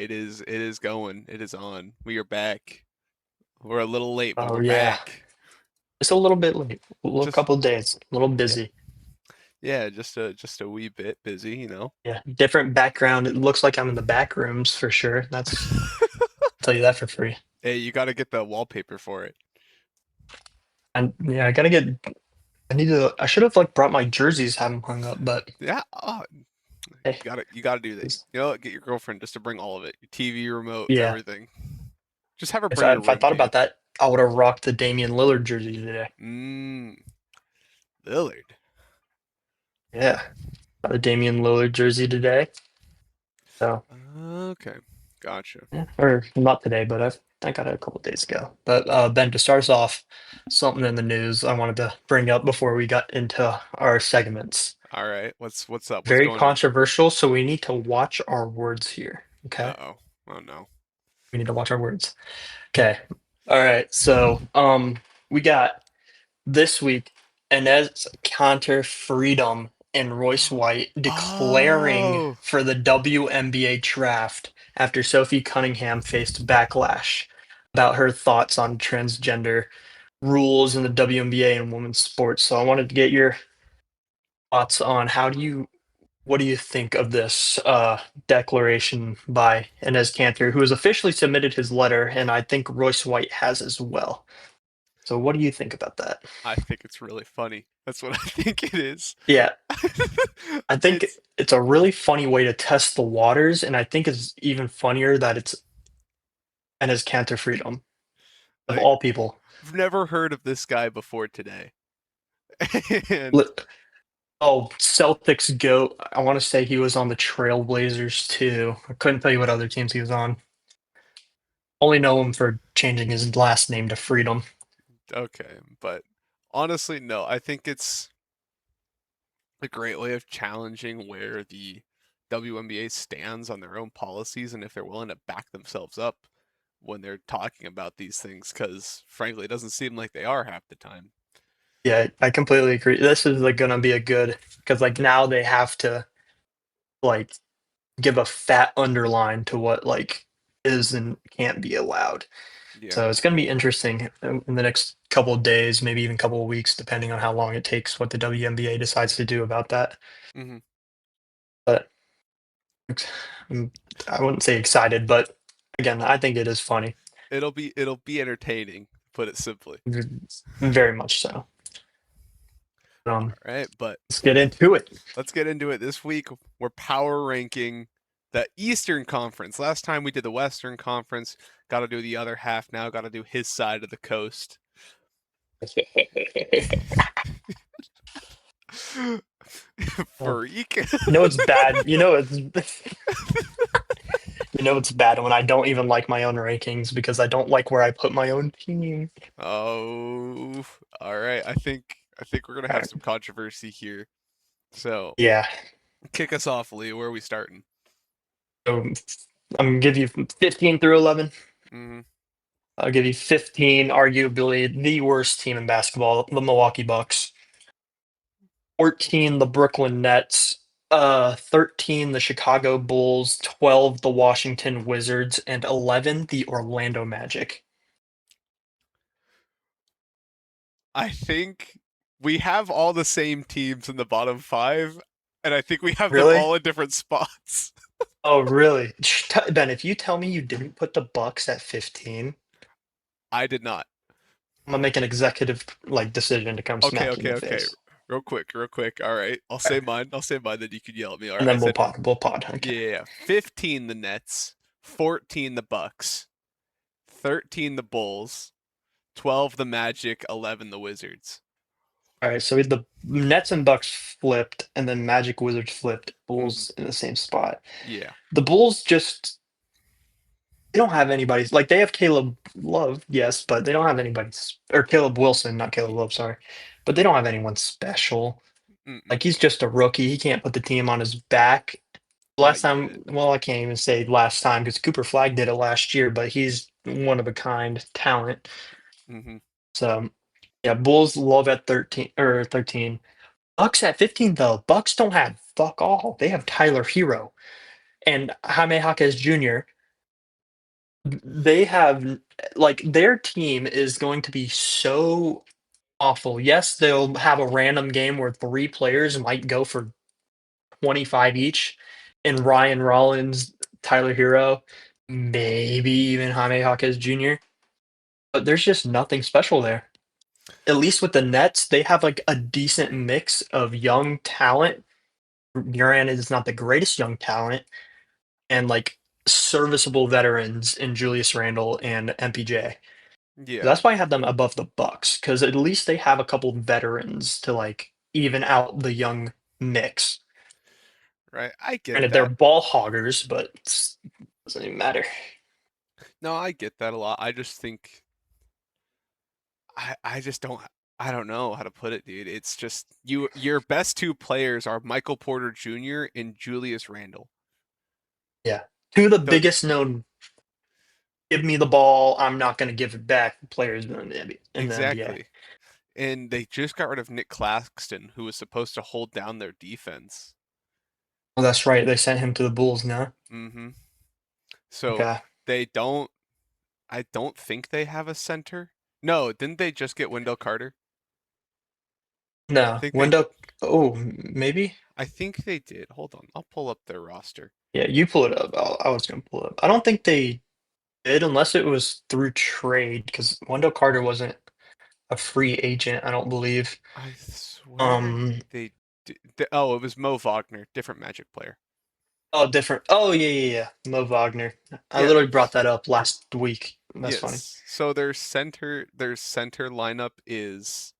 It is going. It is on. We are back. We're a little late, but Oh we're yeah, back. just a little bit late, a little Just couple of days, a little yeah, busy. yeah, just a wee bit busy. Yeah, different background. It looks like I'm in the back rooms for sure. I'll tell you that for free. Hey, you got to get the wallpaper for it. And yeah, I gotta get. I need to. I should have like brought my jerseys, have them hung up, but Yeah, oh, hey, you gotta do that. it's- Get your girlfriend just to bring all of it. Your TV remote, yeah. everything. Just have her If bring your I ring thought cam. about that, I would have rocked the Damian Lillard jersey today. Mmm, Lillard. Yeah, got the Damian Lillard jersey today. So Okay, gotcha. yeah, or not today, but I got it a couple days ago. But Ben, to start us off, something in the news I wanted to bring up before we got into our segments. All right, what's up? What's Very going on? controversial, so we need to watch our words here. Okay? Uh-oh. Oh no. We need to watch our words. Okay. All right. So, we got this week Enes Kanter Freedom and Royce White declaring Oh, for the WNBA draft after Sophie Cunningham faced backlash about her thoughts on transgender rules in the WNBA and women's sports. So, I wanted to get your thoughts on what do you think of this declaration by Enes Kanter, who has officially submitted his letter, and I think Royce White has as well. So, what do you think about that? I think it's really funny. That's what I think it is. Yeah, I think It's it's a really funny way to test the waters, and I think it's even funnier that it's Enes Kanter Freedom of like all people. I've never heard of this guy before today. And Li- Oh, Celtics GOAT. I want to say he was on the Trailblazers too. I couldn't tell you what other teams he was on. Only know him for changing his last name to Freedom. okay, but honestly, no. I think it's a great way of challenging where the WNBA stands on their own policies and if they're willing to back themselves up when they're talking about these things, because frankly, it doesn't seem like they are half the time. Yeah, I completely agree. This is like gonna be a good because like now they have to like give a fat underline to what like is and can't be allowed. Yeah. So it's gonna be interesting in the next couple of days, maybe even couple of weeks, depending on how long it takes what the WNBA decides to do about that. hmm But I'm, I wouldn't say excited, but again, I think it is funny, It'll be entertaining, put it simply. very much so. All Um, right, but let's get into it. let's get into it. This week, we're power ranking the Eastern Conference. Last time we did the Western Conference. Got to do the other half now. Got to do his side of the coast. Oh, Freak. it's bad. It's bad when I don't even like my own rankings because I don't like where I put my own team. Oh, all right. I think we're gonna All have right. some controversy here. So Yeah. kick us off, Lee. Where are we starting? So I'm gonna give you 15 through 11. hmm I'll give you 15, arguably the worst team in basketball, the Milwaukee Bucks. 14, the Brooklyn Nets. 13, the Chicago Bulls. 12, the Washington Wizards, and 11, the Orlando Magic. I think we have all the same teams in the bottom five, and I think we have them Really? all in different spots. Oh, really? Ben, if you tell me you didn't put the Bucks at 15, I did not. I'm gonna make an executive like decision to come Okay, smack you in okay, the okay. face. Real quick, real quick. All right. I'll All say right. mine. I'll say mine, then you can yell at me. All And right. I then said, we'll pod. Okay. yeah, yeah, yeah. 15 the Nets, 14 the Bucks, 13 the Bulls, 12 the Magic, 11 the Wizards. All right, so we had the Nets and Bucks flipped, and then Magic Wizards flipped. hmm Bulls in the same spot. Yeah. The Bulls just they don't have anybody like they have Caleb Love, yes, but they don't have anybody or Caleb Wilson, not Caleb Love, sorry, but they don't have anyone special. Mm-mm. Like he's just a rookie. He can't put the team on his back. I Last get time, it. well, I can't even say last time because Cooper Flag did it last year, but he's one of a kind talent. hmm So yeah, Bulls love at 13 or 13. Bucks at 15 though. Bucks don't have fuck all. They have Tyler Hero and Jaime Jaquez Jr. They have like their team is going to be so awful. Yes, they'll have a random game where three players might go for 25 each, and Ryan Rollins, Tyler Hero, maybe even Jaime Jaquez Jr. But there's just nothing special there. At least with the Nets, they have like a decent mix of young talent. Duran is not the greatest young talent, and like serviceable veterans in Julius Randle and MPJ. Yeah, That's why I have them above the Bucks because at least they have a couple veterans to like even out the young mix. right. I get Granted, they're that. ball hoggers, but it doesn't even matter. No, I get that a lot. I just think I just I don't know how to put it, dude. It's just your best two players are Michael Porter Jr. and Julius Randle. Yeah, two of the So biggest known "give me the ball, I'm not going to give it back" players in the NBA. exactly. And they just got rid of Nick Claxton, who was supposed to hold down their defense. Well, that's right. They sent him to the Bulls now. Hmm. So Okay. they don't I don't think they have a center. No, didn't they just get Wendell Carter? I No, think they window. Oh, maybe. I think they did. Hold on. I'll pull up their roster. Yeah, you pull it up. I was going to pull it up. I don't think they did unless it was through trade because Wendell Carter wasn't a free agent, I don't believe. I swear Um, they oh, it was Mo Wagner, different Magic player. oh, different. Oh, yeah, yeah, yeah. Mo Wagner. I Yeah. literally brought that up last week. That's funny. Yes. So their center lineup is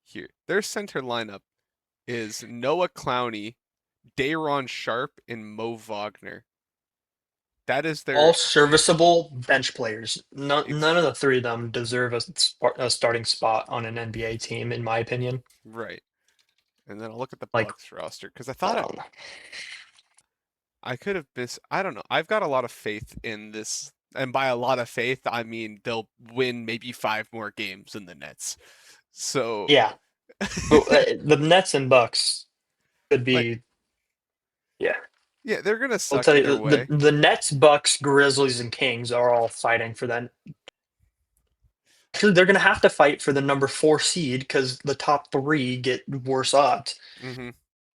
here. Their center lineup is Noah Clowney, Dayron Sharp, and Mo Wagner. That is All their serviceable bench players. ex- None of the three of them deserve a starting spot on an NBA team, in my opinion. right. And then I'll look at the Like, Bucks roster because um, I could have missed. I don't know. I've got a lot of faith in this, and by a lot of faith, I mean they'll win maybe five more games than the Nets. So, yeah. But, the Nets and Bucks could like, be, yeah. yeah, they're gonna I'll suck tell either you, way. the Nets, Bucks, Grizzlies, and Kings are all fighting for that. Actually, they're going to have to fight for the number 4 seed because the top three get worse odds. Hmm.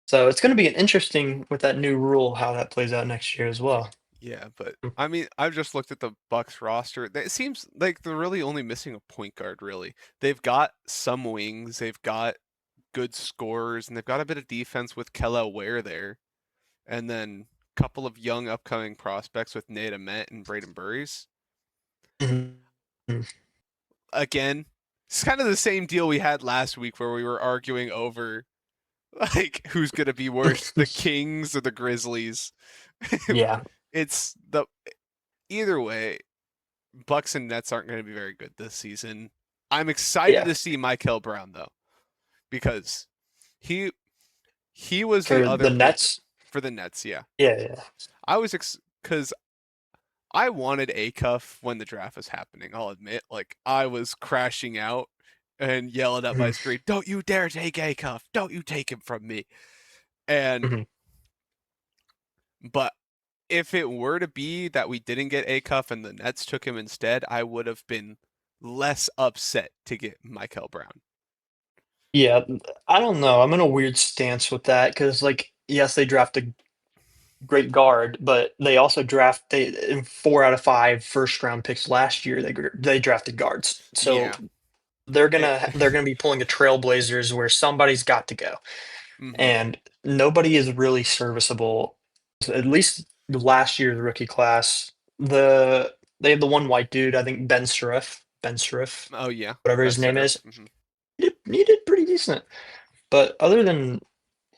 So it's going to be an interesting with that new rule how that plays out next year as well. Yeah, but I mean, I've just looked at the Bucks roster. It seems like they're really only missing a point guard, really. They've got some wings, they've got good scorers, and they've got a bit of defense with Kello Ware there. And then a couple of young upcoming prospects with Nate Ahmet and Braden Burries. Mhm. Again, it's kind of the same deal we had last week where we were arguing over like who's gonna be worse, the Kings or the Grizzlies. Yeah, It's the either way, Bucks and Nets aren't going to be very good this season. I'm excited yeah. to see Michael Brown though, because he he was the For other the point Nets, for the Nets. Yeah, yeah, yeah. I was because I wanted Acuff when the draft was happening. I'll admit, like I was crashing out and yelling at my Mhm, screen, "Don't you dare take Acuff! Don't you take him from me!" And mhm. but if it were to be that we didn't get Acuff and the Nets took him instead, I would have been less upset to get Michael Brown. Yeah, I don't know. I'm in a weird stance with that because, like, yes, they draft a great guard, but they also in 4 out of 5 first-round picks last year, they drafted guards. So Yeah. It, they're gonna be pulling a Trailblazers where somebody's got to go, hmm. and nobody is really serviceable. At least last year's rookie class, they have the one white dude, I think Ben Sariff, Oh yeah, whatever his best name serif. is. Hmm. He did pretty decent. But other than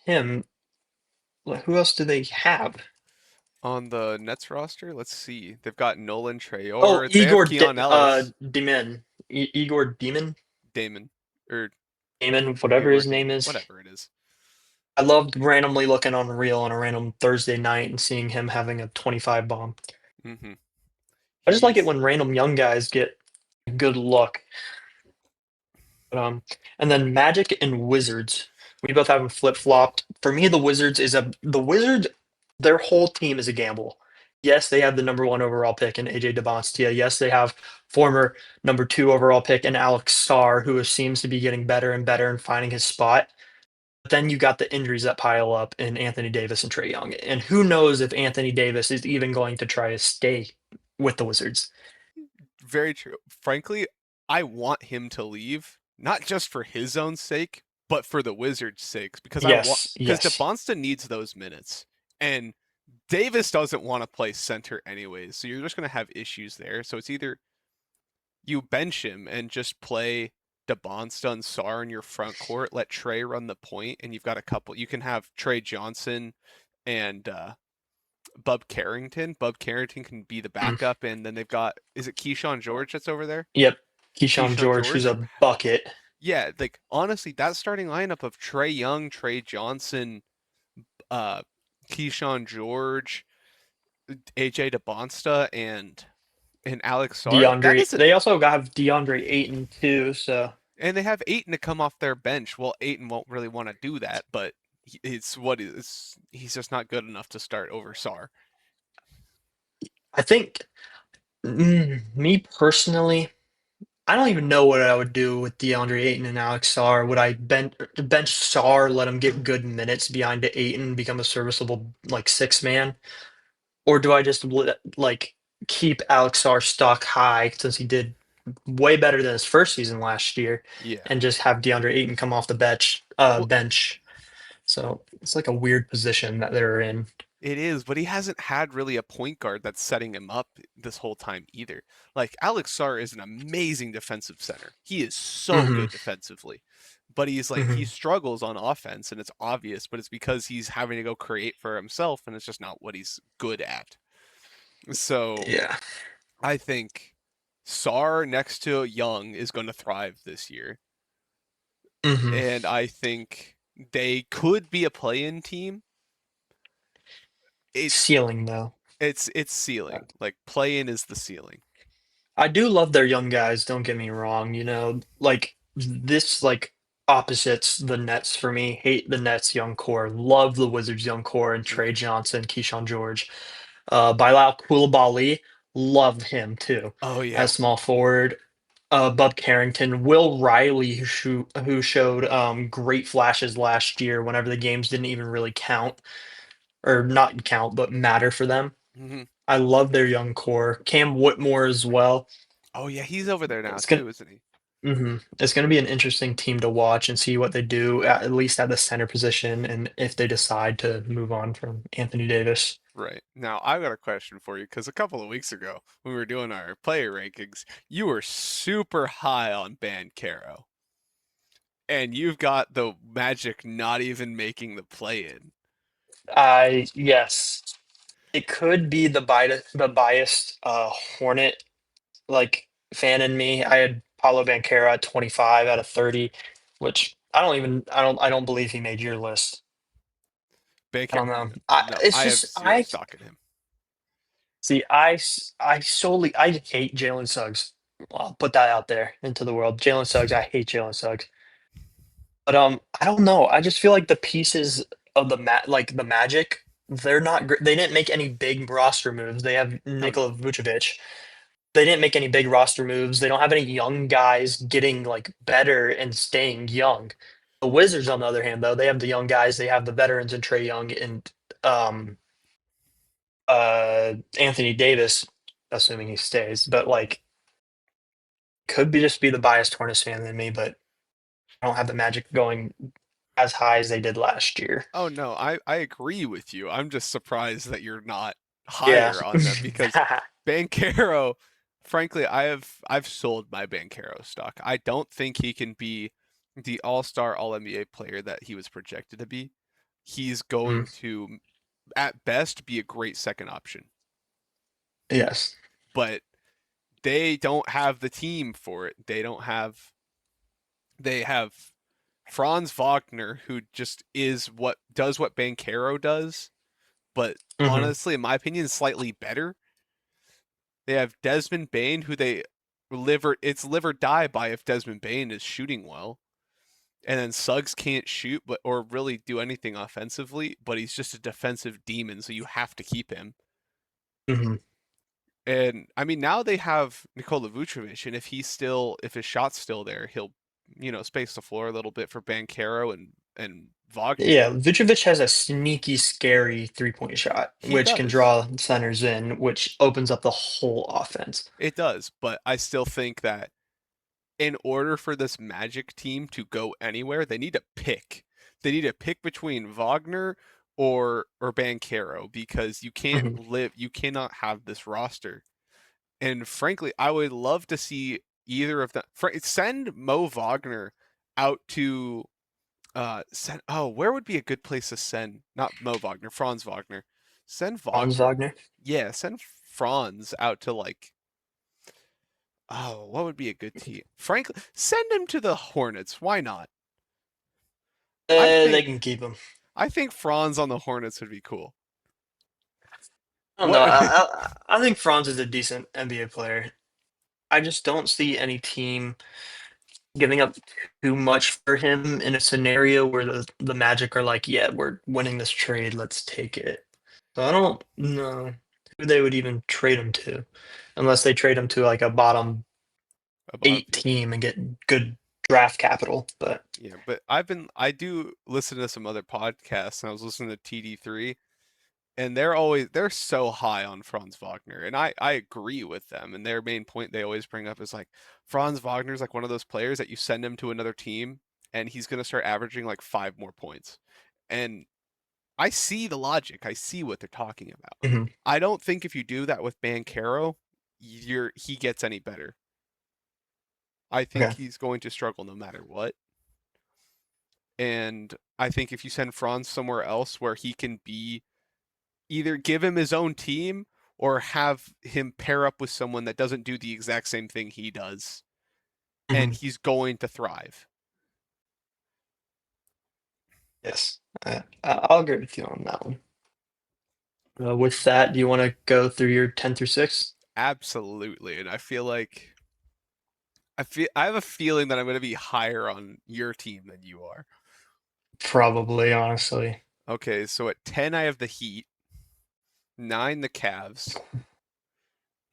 him, like, who else do they have? On the Nets roster, let's see. They've got Nolan Oh, Trayor. They have Keon Ellis, Demon. Igor Demon? Damon, or Damon, whatever Igor his name Demon, is. whatever it is. I loved randomly looking on Reel on a random Thursday night and seeing him having a 25 bomb. Hmm. I just like it He's when random young guys get a good look. And then Magic and Wizards. We both have them flip flopped. For me, the Wizards, their whole team is a gamble. Yes, they have the number one overall pick in AJ DeBonstia. Yes, they have former number two overall pick in Alex Starr, who seems to be getting better and better and finding his spot. But then you got the injuries that pile up in Anthony Davis and Trey Young. And who knows if Anthony Davis is even going to try to stay with the Wizards. Very true. Frankly, I want him to leave, not just for his own sake, but for the Wizards' sakes, because Yes, because yes. DeBonsta needs those minutes, and Davis doesn't want to play center anyways. So you're just going to have issues there. So it's either you bench him and just play DeBonsta and Sar in your front court, let Trey run the point, and you've got a couple. You can have Trey Johnson and Bub Carrington. Bub Carrington can be the Mm, backup, and then they've got, is it Keyshawn George that's over there? yep. Keyshawn Keyshawn George, who's George. a bucket. Yeah, like honestly, that starting lineup of Trey Young, Trey Johnson, uh, Keyshawn George, AJ DeBonsta, and Alex Sar. That DeAndre. isn't, They also have DeAndre Ayton too. So and they have Aiton to come off their bench. Well, Aiton won't really want to do that, but it's what is. He's just not good enough to start over Sar. I think me personally, I don't even know what I would do with DeAndre Ayton and Alex Sarr. Would I bench Sarr, let him get good minutes behind Ayton, become a serviceable like six man, or do I just like keep Alex Sarr stock high since he did way better than his first season last year, Yeah. and just have DeAndre Ayton come off the Well, bench? So it's like a weird position that they're in. it is, but he hasn't had really a point guard that's setting him up this whole time either. Like Alex Sarr is an amazing defensive center. He is so Hmm. good defensively. But he's like he Hmm. struggles on offense and it's obvious, but it's because he's having to go create for himself and it's just not what he's good at. So, Yeah. I think Sarr next to Young is going to thrive this year. Hmm. And I think they could be a play-in team. It's Ceiling though. it's ceiling. Like play-in is the ceiling. I do love their young guys, don't get me wrong, like this like opposites the Nets for me. Hate the Nets young core. Love the Wizards young core and Trey Mhm. Johnson, Keyshawn George. Bilal Coulibaly, love him too. Oh As yeah. small forward. Bub Carrington, Will Riley, who showed great flashes last year whenever the games didn't even really count or not count, but matter for them. Hmm. I love their young core. Cam Whitmore as well. Oh yeah, he's over there now It's gonna too, isn't he? It's going to be an interesting team to watch and see what they do, at least at the center position, and if they decide to move on from Anthony Davis. Right. Now, I've got a question for you because a couple of weeks ago, when we were doing our player rankings, you were super high on Caro, and you've got the Magic not even making the play-in. Yes, it could be the biased Hornet like fan in me. I had Paulo Banchero at 25 out of 30, which I don't believe he made your list. I Bancaro, don't know. no, It's I have just zero stock in him. see I solely I hate Jalen Suggs. I'll put that out there into the world. Jalen Suggs, I hate Jalen Suggs. But I don't know. I just feel like the pieces of the Magic, they're not they didn't make any big roster moves. They have Oh Nikola no. Vucevic. They didn't make any big roster moves. They don't have any young guys getting like better and staying young. The Wizards, on the other hand, though, they have the young guys. They have the veterans in Trey Young and um, Anthony Davis, assuming he stays. But like, could be just be the biased Hornets fan in me, but I don't have the Magic going as high as they did last year. Oh no, I agree with you. I'm just surprised that you're not Yeah. higher on them because Bancaro, frankly, I've sold my Bancaro stock. I don't think he can be the all-star, all-NBA player that he was projected to be. He's Mm, going to, at best, be a great second option, yes. but they don't have the team for it. They have Franz Wagner, who just does what Bancaro does, but Hmm. honestly, in my opinion, slightly better. They have Desmond Bain, who they live or die by if Desmond Bain is shooting well. And then Suggs can't shoot but or really do anything offensively, but he's just a defensive demon, so you have to keep him. Hmm. And I mean, now they have Nikola Vucevic, and if his shot's still there, he'll, space the floor a little bit for Bankero and Wagner. Yeah, Vucevic has a sneaky, scary three-point shot, He which can does. draw centers in, which opens up the whole offense. It does, but I still think that in order for this Magic team to go anywhere, they need to pick. They need to pick between Wagner or Bankero because Hmm. you cannot have this roster. And frankly, I would love to see either of them send Mo Wagner out to where would be a good place to send not Mo Wagner, Franz Wagner. Send Franz Wagner. Wagner. Yeah, send Franz out to what would be a good team? Frankly, send him to the Hornets. Why not? I They think can keep him. I think Franz on the Hornets would be cool. I don't know. What I think Franz is a decent NBA player. I just don't see any team giving up too much for him in a scenario where the Magic are like, yeah, we're winning this trade, let's take it. So I don't know who they would even trade him to, unless they trade him to like a bottom above eight you? team and get good draft capital. But Yeah, but I do listen to some other podcasts, and I was listening to TD3, and they're so high on Franz Wagner, and I agree with them. And their main point they always bring up is like Franz Wagner's like one of those players that you send him to another team, and he's gonna start averaging like 5 more points. And I see the logic. I see what they're talking about. mhm, I don't think if you do that with Bankero, he gets any better. I think okay. he's going to struggle no matter what. And I think if you send Franz somewhere else where he can be either give him his own team or have him pair up with someone that doesn't do the exact same thing he does, and Mhm. he's going to thrive. Yes, I'll agree with you on that one. With that, do you want to go through your 10 through 6? Absolutely. And I have a feeling that I'm going to be higher on your team than you are. Probably, honestly. Okay, so at 10 I have the Heat, 9 the Cavs,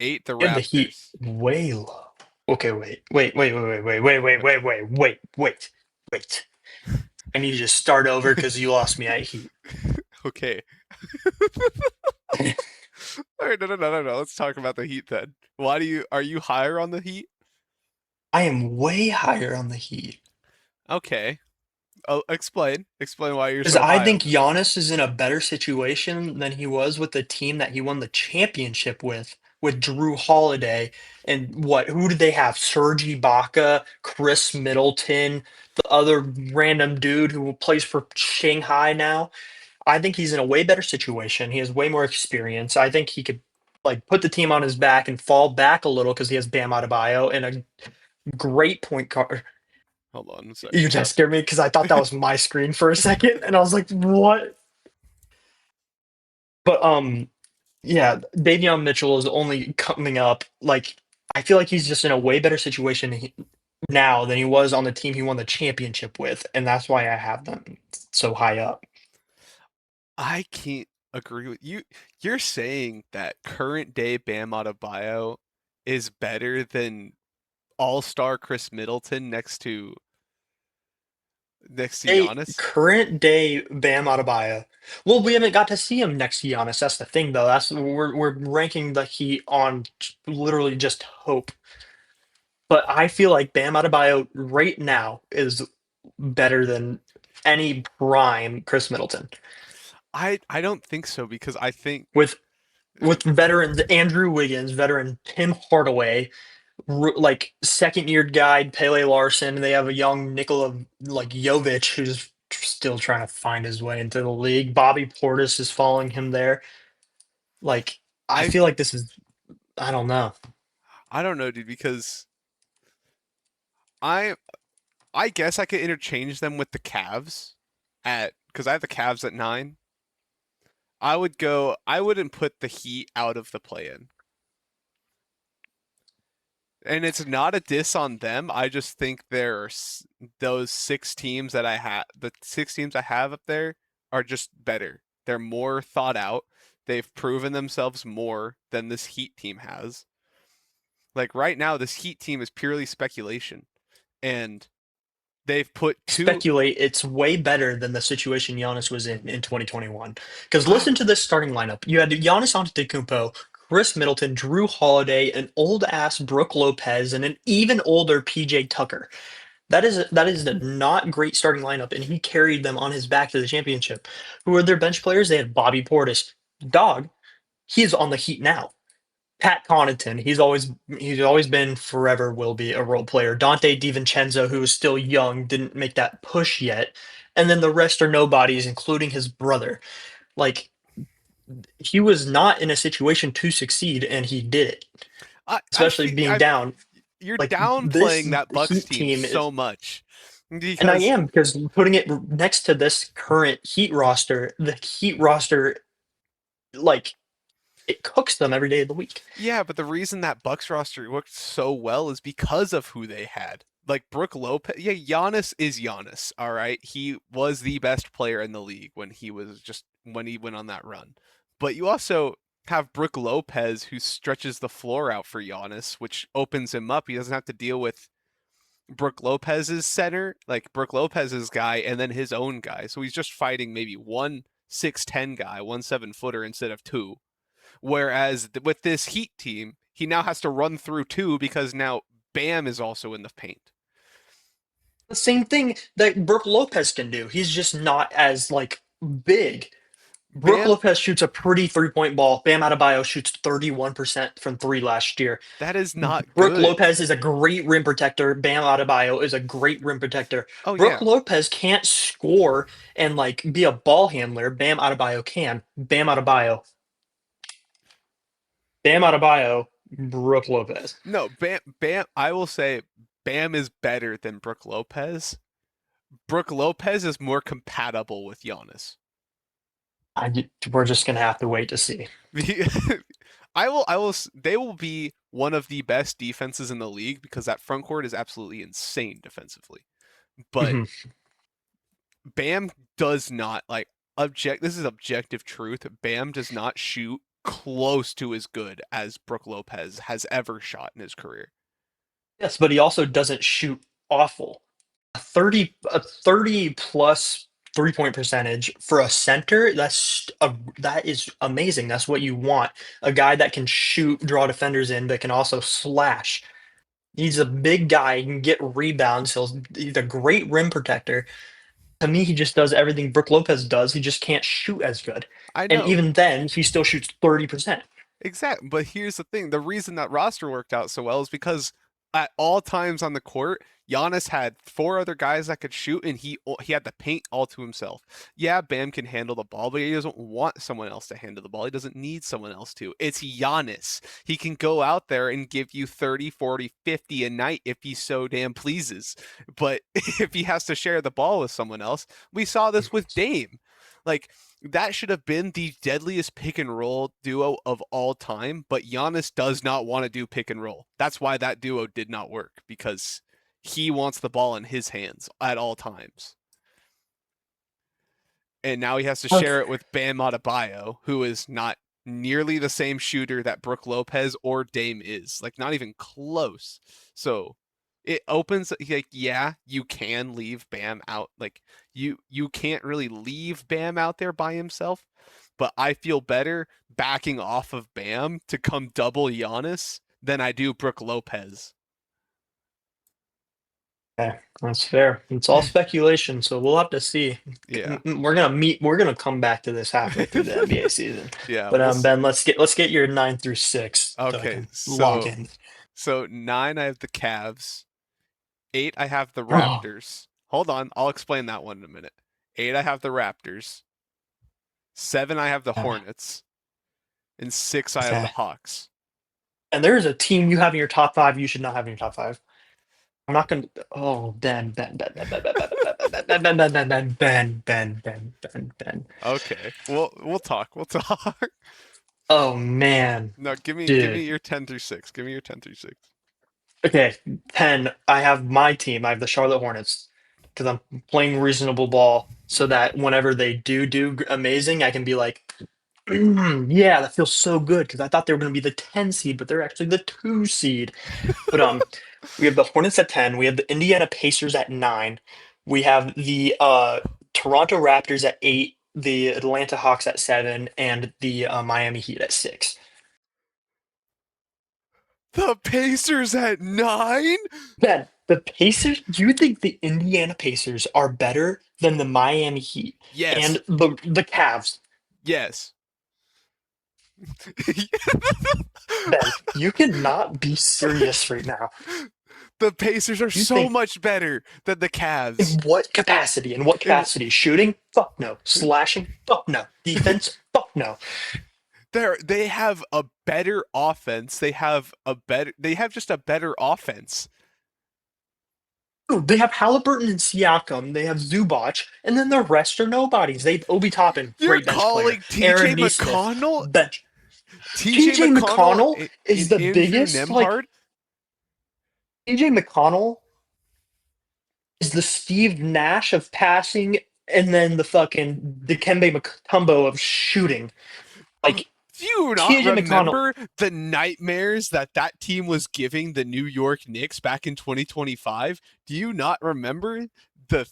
8 the You have the Heat Raptors. way low. Okay, wait. I need you to start over because you lost me at Heat. Okay. All right, no. Let's talk about the Heat then. Are you higher on the Heat? I am way higher on the Heat. Okay. Oh, explain why you're Because so I high think on them. Giannis is in a better situation than he was with the team that he won the championship with Drew Holiday. And who did they have? Serge Ibaka, Chris Middleton, the other random dude who plays for Shanghai now. I think he's in a way better situation. He has way more experience. I think he could like put the team on his back and fall back a little because he has Bam Adebayo and a great point guard. Hold on a You second. just scared me because I thought that was my screen for a second, and I was like, "What?" But yeah, Davion Mitchell is only coming up. Like, I feel like he's just in a way better situation now than he was on the team he won the championship with, and that's why I have them so high up. I can't agree with you. You're saying that current day Bam Adebayo is better than all-star Chris Middleton next to Giannis? Current day Bam Adebayo. Well, we haven't got to see him next to Giannis. That's the thing, though. That's we're ranking the Heat on literally just hope. But I feel like Bam Adebayo right now is better than any prime Chris Middleton I don't think so because I think with veterans Andrew Wiggins, veteran Tim Hardaway, like second year guy Pele Larson. They have a young Nikola like Jovic who's still trying to find his way into the league. Bobby Portis is following him there. Like I I feel like this is I don't know. I don't know, dude, because I I guess I could interchange them with the Cavs at because I have the Cavs at 9. I wouldn't put the Heat out of the play-in. And it's not a diss on them. I just think those 6 teams the 6 teams I have up there are just better. They're more thought out. They've proven themselves more than this Heat team has. Like right now, this Heat team is purely speculation, and they've put two. Speculate it's way better than the situation Giannis was in 2021. Because Ah, listen to this starting lineup. You had Giannis Antetokounmpo, Chris Middleton, Drew Holiday, an old ass Brooke Lopez, and an even older PJ Tucker. That is a not great starting lineup, and he carried them on his back to the championship. Who were their bench players? They had Bobby Portis. Dog, he's on the Heat now. Pat Connaughton, he's always been, forever will be a role player. Dante DiVincenzo, who is still young, didn't make that push yet, and then the rest are nobodies, including his brother. Like, he was not in a situation to succeed, and he did it, I especially feel being down. you're Like this downplaying that Bucks Heat team team is, so much and I because am, because putting it next to this current Heat roster, the Heat roster, like, it cooks them every day of the week. yeah, but the reason that Bucks roster worked so well is because of who they had. Like Brooke Lopez, yeah, Giannis is Giannis. All right, he was the best player in the league when he went on that run. But you also have Brooke Lopez who stretches the floor out for Giannis, which opens him up. He doesn't have to deal with Brooke Lopez's center, like Brooke Lopez's guy, and then his own guy. So he's just fighting maybe one 6'10" guy, one 7-footer instead of two. Whereas with this Heat team, he now has to run through two because now Bam is also in the paint. The same thing that Brooke Lopez can do. He's just not as like big. Brooke Bam, Lopez shoots a pretty 3-point ball. Bam Adebayo shoots 31% from three last year. that is not Brooke good. Lopez is a great rim protector. Bam Adebayo is a great rim protector. Oh Brooke yeah. Lopez can't score and like be a ball handler. Bam Adebayo can. Bam Adebayo. Bam Adebayo. Brooke Lopez. No, Bam, I will say Bam is better than Brooke Lopez. Brooke Lopez is more compatible with Giannis. We're just gonna have to wait to see. They will be one of the best defenses in the league because that front court is absolutely insane defensively. But Mhm. Bam does not this is objective truth. Bam does not shoot close to as good as Brooke Lopez has ever shot in his career. Yes, but he also doesn't shoot awful. A 30 plus 3-point percentage for a center, that is amazing. That's what you want. A guy that can shoot, draw defenders in, but can also slash. He's a big guy, he can get rebounds. He's a great rim protector. To me, he just does everything Brook Lopez does. He just can't shoot as good. I And know. even then, he still shoots 30%. Exactly. But here's the thing. The reason that roster worked out so well is because at all times on the court, Giannis had four other guys that could shoot and he had the paint all to himself. Yeah, Bam can handle the ball, but he doesn't want someone else to handle the ball. He doesn't need someone else to. It's Giannis. He can go out there and give you 30, 40, 50 a night if he so damn pleases. But if he has to share the ball with someone else, we saw this with Dame. Like that should have been the deadliest pick and roll duo of all time, but Giannis does not want to do pick and roll. That's why that duo did not work because he wants the ball in his hands at all times. And now he has to Okay. share it with Bam Adebayo, who is not nearly the same shooter that Brooke Lopez or Dame is. Like not even close. So it opens like yeah, you can leave Bam out. Like you can't really leave Bam out there by himself, but I feel better backing off of Bam to come double Giannis than I do Brooke Lopez. Okay, that's fair. It's all speculation, so we'll have to see. Yeah. We're gonna come back to this halfway through the NBA season. Yeah, But Ben, let's get your 9 through 6 so I okay, can lock so in. 9 I have the Cavs. 8 I have the Oh, Raptors. Hold on, I'll explain that one in a minute. 8 I have the Raptors. 7 I have the yeah, Hornets. And 6 I have the okay. Hawks. And there is a team you have in your top five you should not have in your top five. I'm not gonna. Oh, Ben. Okay. Well, we'll talk. We'll talk. Oh man, No, give me dude. your 10 through 6. Give me your 10 through 6. Okay, 10. I have my team. I have the Charlotte Hornets because I'm playing reasonable ball so that whenever they do amazing, I can be like, Yeah, that feels so good because I thought they were going to be the 10 seed, but they're actually the 2 seed. But we have the Hornets at 10. We have the Indiana Pacers at 9. We have the Toronto Raptors at 8, the Atlanta Hawks at 7, and the Miami Heat at 6. The Pacers at 9? Ben, the Pacers, do you think the Indiana Pacers are better than the Miami Heat Yes. and the Cavs? Yes. Ben, you cannot be serious right now. The Pacers are You so think much better than the Cavs. in what capacity? In what And capacity? Shooting? Fuck no. Slashing? Fuck no. Defense? Fuck no. they have a better offense. They have just a better offense. Dude, they have Halliburton and Siakam. They have Zubac, and then the rest are nobodies. They have Obi Toppin, You're great bench player. calling Aaron Nesmith, bench. TJ TJ McConnell McConnell is and the Andrew biggest, like, Nemhard? TJ McConnell is the Steve Nash of passing, and then the fucking Dikembe Mutombo of shooting. Oh, Like, do you not TJ McConnell, remember the nightmares that that team was giving the New York Knicks back in 2025? Do you not remember the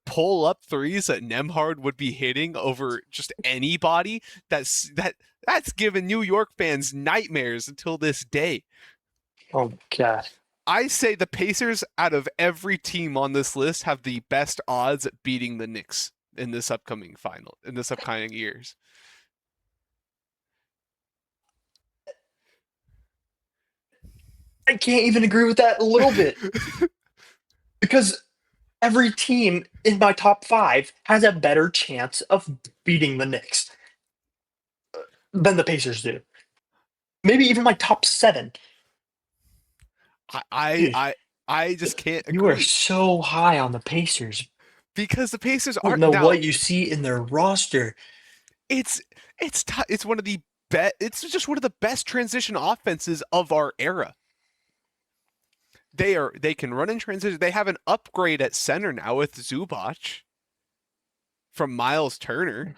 pull up threes that Nemhard would be hitting over just anybody? That's given New York fans nightmares until this day. oh god. I say the Pacers, out of every team on this list, have the best odds at beating the Knicks in this upcoming years. I can't even agree with that a little bit because every team in my top 5 has a better chance of beating the Knicks than the Pacers do. Maybe even my top 7. I I Dude, I, I just can't you are agree so high on the Pacers. because the Pacers I don't aren't know now. what you see in their roster. It's it's one of the it's just one of the best transition offenses of our era. They can run in transition. They have an upgrade at center now with Zubac from Miles Turner.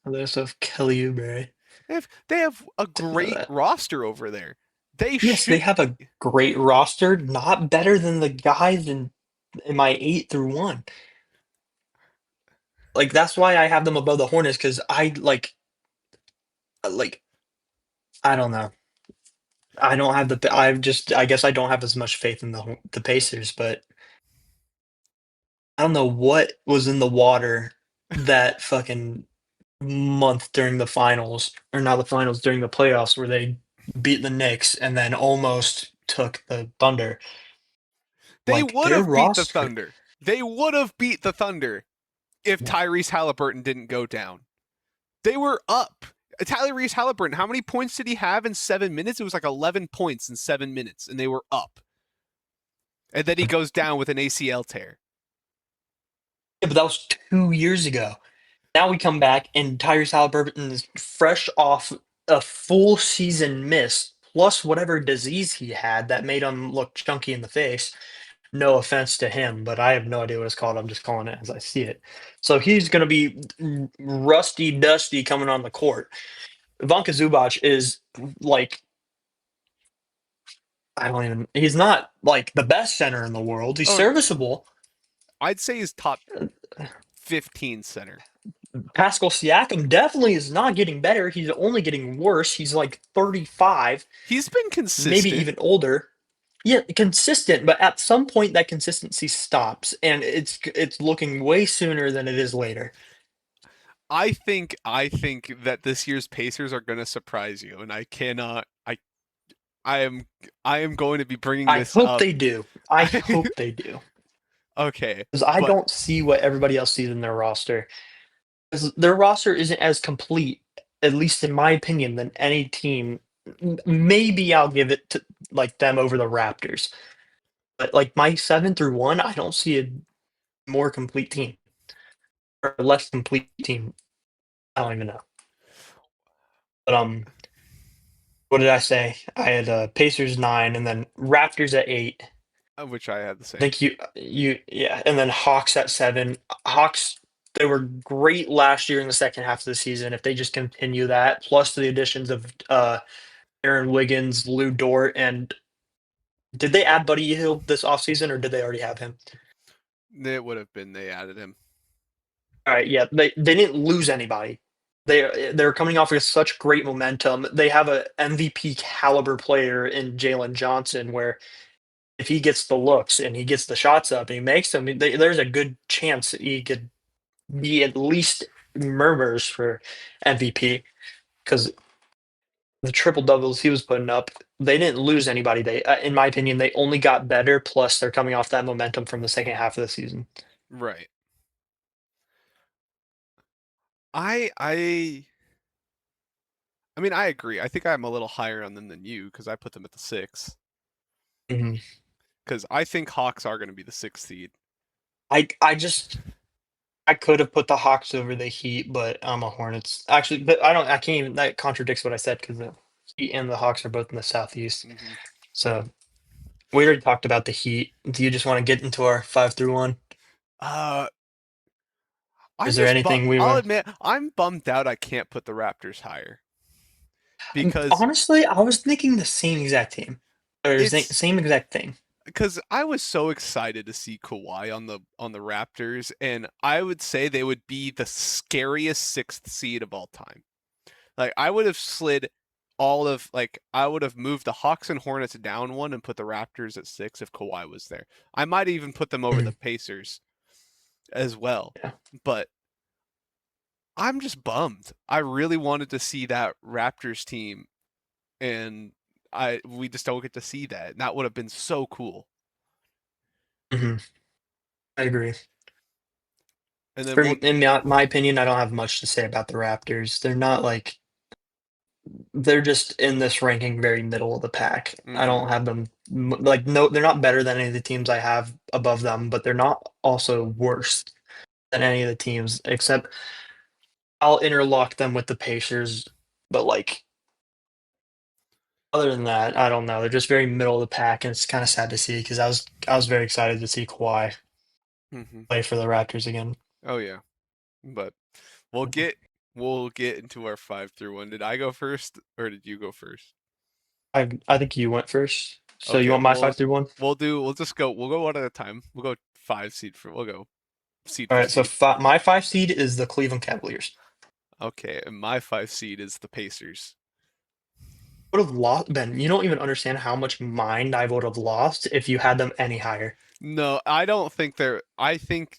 They also have Kelly Oubre. They have a Didn't know great that. roster over there. They Yes, they should have a great roster, not better than the guys in my 8 through 1. Like that's why I have them above the Hornets because like I don't know. I don't have I guess I don't have as much faith in the Pacers, but I don't know what was in the water that fucking month during the finals, or not the finals, during the playoffs where they beat the Knicks and then almost took the Thunder. they Like would their have beat the roster, Thunder. They would have beat the Thunder if Tyrese Halliburton didn't go down. They were up. Tyrese Halliburton, how many points did he have in 7 minutes? It was like 11 points in 7 minutes, and they were up. And then he goes down with an ACL tear. yeah, but that was 2 years ago. Now we come back and Tyrese Halliburton is fresh off a full season miss, plus whatever disease he had that made him look chunky in the face. No offense to him, but I have no idea what it's called. I'm just calling it as I see it. So he's going to be rusty, dusty coming on the court. Ivanka Zubac is like, I don't even, he's not like the best center in the world. He's Oh, serviceable. I'd say he's top 15 center. Pascal Siakam definitely is not getting better. He's only getting worse. He's like 35, He's been maybe consistent. even older. Yeah, consistent, but at some point that consistency stops, and it's looking way sooner than it is later. I think that this year's Pacers are going to surprise you, and I cannot. I am I am going to be bringing I this hope up. they do. I hope they do. Okay, Because I but don't see what everybody else sees in their roster. 'Cause their roster isn't as complete, at least in my opinion, than any team. Maybe I'll give it to like them over the Raptors. But like my 7 through 1, I don't see a more complete team or a less complete team. I don't even know. But what did I say? I had Pacers 9, and then Raptors at 8. which I had the I same. think yeah, and then Hawks at 7. Hawks. They were great last year in the second half of the season. If they just continue that, plus the additions of Aaron Wiggins, Lou Dort, and did they add Buddy Hield this offseason or did they already have him? It would have been they added him. All right, yeah, they didn't lose anybody. They're coming off of such great momentum. They have a MVP caliber player in Jalen Johnson, where if he gets the looks and he gets the shots up and he makes them, there's a good chance that he could be at least murmurs for MVP because the triple doubles he was putting up, they didn't lose anybody. In my opinion, they only got better. Plus, they're coming off that momentum from the second half of the season. Right. I I mean I agree. I think I'm a little higher on them than you because I put them at the 6. Mhm. Because I think Hawks are going to be the 6th seed. I just I could have put the Hawks over the Heat, but I'm a Hornets. Actually, but I can't even. That contradicts what I said because the Heat and the Hawks are both in the Southeast. Hmm. So we already talked about the Heat. Do you just want to get into our 5 through 1? Uh, Is there anything we I'll want? admit I'm bummed out I can't put the Raptors higher because Honestly, I was thinking the same exact team, or it's same exact thing. because I was so excited to see Kawhi on the Raptors, and I would say they would be the scariest 6th seed of all time. Like I would have slid I would have moved the Hawks and Hornets down one and put the Raptors at 6 if Kawhi was there. I might even put them over the Mhm. Pacers as well. Yeah. But I'm just bummed. I really wanted to see that Raptors team, and I we just don't get to see that. And that would have been so cool. Mhm. I agree. And then For we'll in my opinion, I don't have much to say about the Raptors. They're not like they're just in this ranking very middle of the pack. I hmm don't have them like no, they're not better than any of the teams I have above them, but they're not also worse than any of the teams except I'll interlock them with the Pacers. But like other than that, I don't know. They're just very middle of the pack, and it's kind of sad to see because I was very excited to see Kawhi hmm play for the Raptors again. Oh yeah. But we'll get we'll get into our 5 through 1. Did I go first or did you go first? I think you went first, so you Okay, want my 5 through 1? we'll go one at a time. We'll go 5 seed we'll go seed All for right, so seed. my 5 seed is the Cleveland Cavaliers. Okay, and my 5 seed is the Pacers. Would have lost Ben. You don't even understand how much mind I would have lost if you had them any higher. No, I don't think they're. I think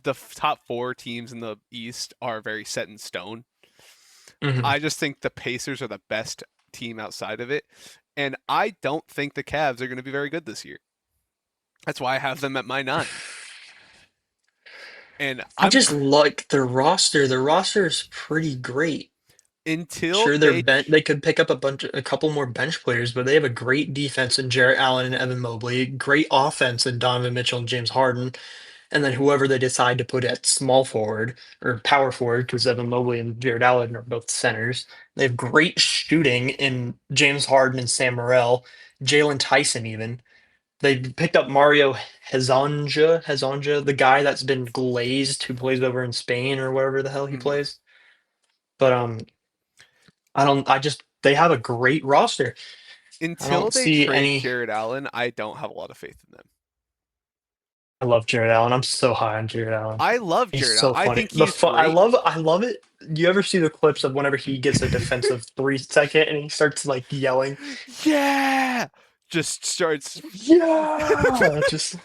the top 4 teams in the East are very set in stone. Hmm. I just think the Pacers are the best team outside of it, and I don't think the Cavs are going to be very good this year. That's why I have them at my 9. And I I'm just like their roster. Their roster is pretty great. until Sure, they they could pick up a couple more bench players, but they have a great defense in Jarrett Allen and Evan Mobley, great offense in Donovan Mitchell and James Harden, and then whoever they decide to put at small forward or power forward, because Evan Mobley and Jarrett Allen are both centers. They have great shooting in James Harden and Sam Morril, Jalen Tyson even. They picked up Mario Hezonja, the guy that's been glazed, who plays over in Spain or wherever the hell he mhm. plays. But they have a great roster. I Until don't they see trade any. Jared Allen, I don't have a lot of faith in them. I love Jared Allen. I'm so high on Jared Allen. I love He's Jared Allen. so I funny. think he's great. I love it. Do you ever see the clips of whenever he gets a defensive 3 second and he starts like yelling, Yeah, just starts. "Yeah!" Just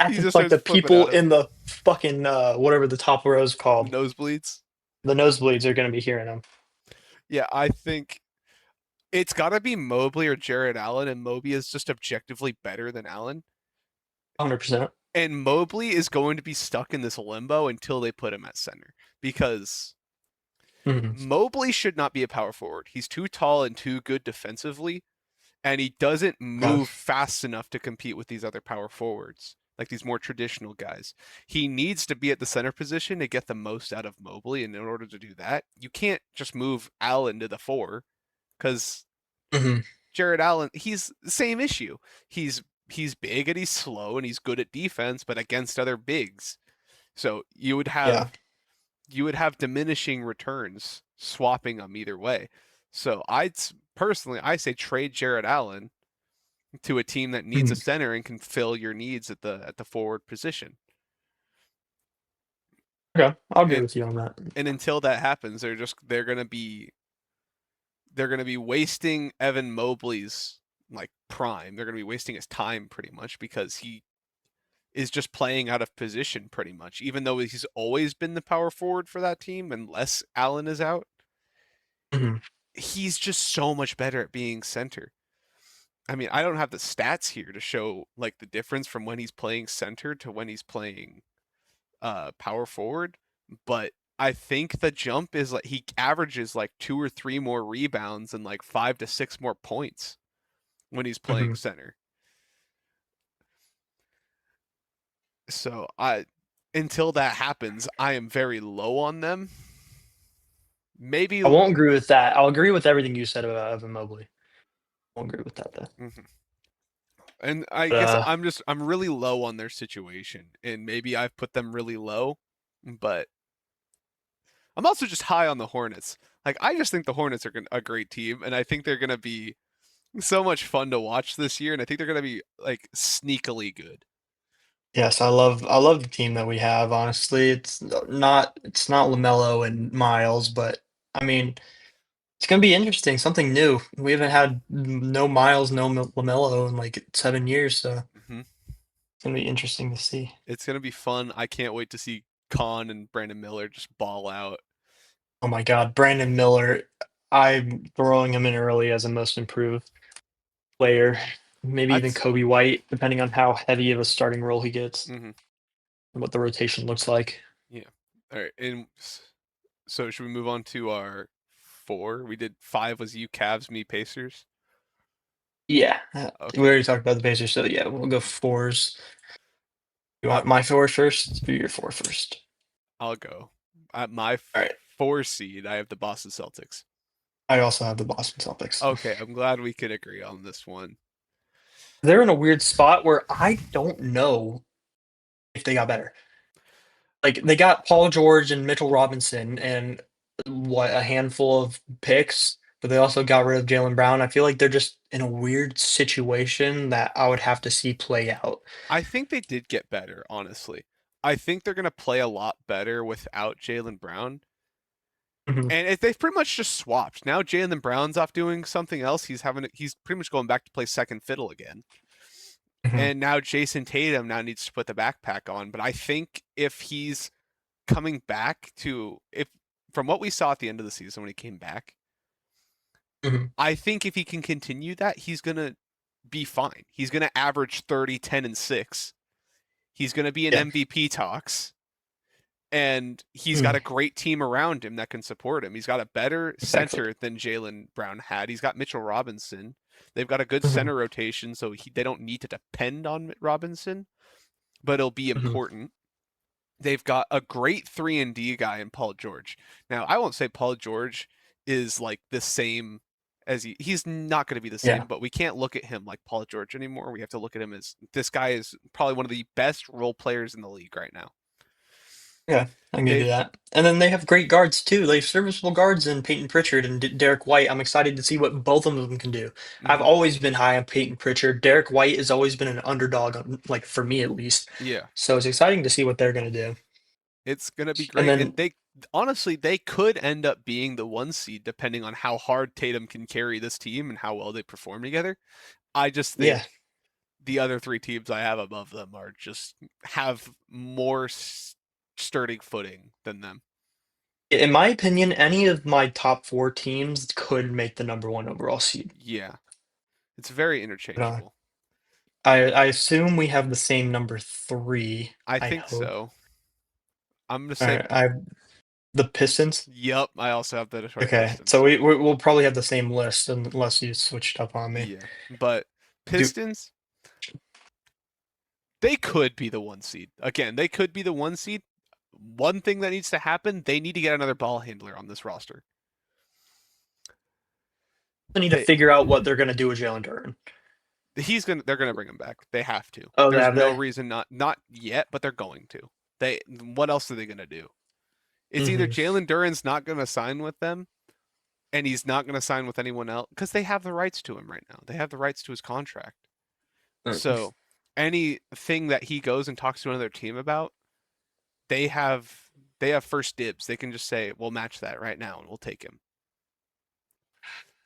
He acting just like starts the flipping people out of in the fucking whatever the top row is called, nosebleeds. the nosebleeds are going to be hearing him. Yeah, I think it's got to be Mobley or Jared Allen, and Mobley is just objectively better than Allen. 100%. And Mobley is going to be stuck in this limbo until they put him at center because Hmm. Mobley should not be a power forward. He's too tall and too good defensively, and he doesn't Okay. move fast enough to compete with these other power forwards, like these more traditional guys. He needs to be at the center position to get the most out of Mobley, and in order to do that, you can't just move Allen to the 4 because Hmm. Jared Allen, he's the same issue. He's big and he's slow and he's good at defense, but against other bigs. So you would have Yeah. you would have diminishing returns swapping them either way. So I'd personally, I say trade Jared Allen to a team that needs a Mhm. center and can fill your needs at the forward position. Okay, I'll agree And with you on that. and until that happens, they're gonna be wasting Evan Mobley's like prime. They're gonna be wasting his time pretty much because he is just playing out of position pretty much. Even though he's always been the power forward for that team, unless Allen is out, Mhm. he's just so much better at being center. I mean, I don't have the stats here to show like the difference from when he's playing center to when he's playing power forward, but I think the jump is like he averages like 2 or 3 more rebounds and like 5 to 6 more points when he's playing Mhm. center. So I until that happens, I am very low on them. Maybe I won't agree with that. I'll agree with everything you said about Evan Mobley. I won't agree with that though. mhm. And I But guess I'm really low on their situation and maybe I've put them really low, but I'm also just high on the Hornets. Like I just think the Hornets are a great team and I think they're going to be so much fun to watch this year, and I think they're gonna be like sneakily good. yes, I love the team that we have. Honestly, it's not Lamelo and Miles, but I mean, it's gonna be interesting. Something new. We haven't had no Miles, no Lamelo in like 7 years, so Hmm. it's gonna be interesting to see. It's gonna be fun. I can't wait to see Khan and Brandon Miller just ball out. Oh my God, Brandon Miller. I'm throwing him in early as a most improved player. Maybe I'd even Kobe White, depending on how heavy of a starting role he gets hmm and what the rotation looks like. yeah. All right, and so should we move on to our four? We did five was you, Cavs, me, Pacers. Yeah, we Okay, already talked about the Pacers, so yeah, we'll go fours. You I want my four first? Do your four first. I'll go. At my All right. four seed, I have the Boston Celtics. I also have the Boston Celtics. Okay, I'm glad we could agree on this one. They're in a weird spot where I don't know if they got better. Like they got Paul George and Mitchell Robinson and what a handful of picks, but they also got rid of Jalen Brown. I feel like they're just in a weird situation that I would have to see play out. I think they did get better, honestly. I think they're going to play a lot better without Jalen Brown. Mhm, And they've pretty much just swapped. Now Jalen Brown's off doing something else. He's pretty much going back to play second fiddle again. mhm, And now Jason Tatum now needs to put the backpack on. But I think if he's coming back to if from what we saw at the end of the season when he came back, mhm. I think if he can continue that, he's gonna be fine. He's gonna average 30, 10, and 6. He's gonna be in Yeah. MVP talks. And he's got Mm, a great team around him that can support him. He's got a better exactly. center than Jalen Brown had. He's got Mitchell Robinson. They've got a good Mhm, center rotation, so they don't need to depend on Robinson, but it'll be mhm. important. They've got a great 3 and D guy in Paul George. Now, I won't say Paul George is like the same as he's not going to be the Yeah. same, but we can't look at him like Paul George anymore. We have to look at him as this guy is probably one of the best role players in the league right now. Yeah, I can give you They've that. And then they have great guards too. They have serviceable guards in Peyton Pritchard and Derek White. I'm excited to see what both of them can do. I've mhm, always been high on Peyton Pritchard. Derek White has always been an underdog, like for me at least. yeah. So it's exciting to see what they're going to do. It's gonna be And great, and then, they honestly they could end up being the 1 seed depending on how hard Tatum can carry this team and how well they perform together. I just yeah, think the other 3 teams I have above them are just have more sturdy footing than them. in my opinion, any of my top four teams could make the number one overall seed. Yeah, it's very But, interchangeable. I assume we have the same number three. I I think hope. so. I'm gonna All say, right, I have the Pistons. yup. I also have the Detroit Okay, so Pistons. we'll probably have the same list unless you switched up on me. Yeah, but Do Pistons, they could be the 1 seed. Again, they could be the 1 seed. One thing that needs to happen, they need to get another ball handler on this roster. they need to They figure out what they're gonna do with Jalen Duren. they're gonna bring him back. They have to. Oh, There's have no they? reason not yet, but they're going to. What else are they gonna do? It's either Hmm. Jalen Duren's not going to sign with them, and he's not going to sign with anyone else because they have the rights to him right now. They have the rights to his contract. So anything that he goes and talks to another team about, they have they have first dibs. They can just say, "We'll match that right now, and we'll take him."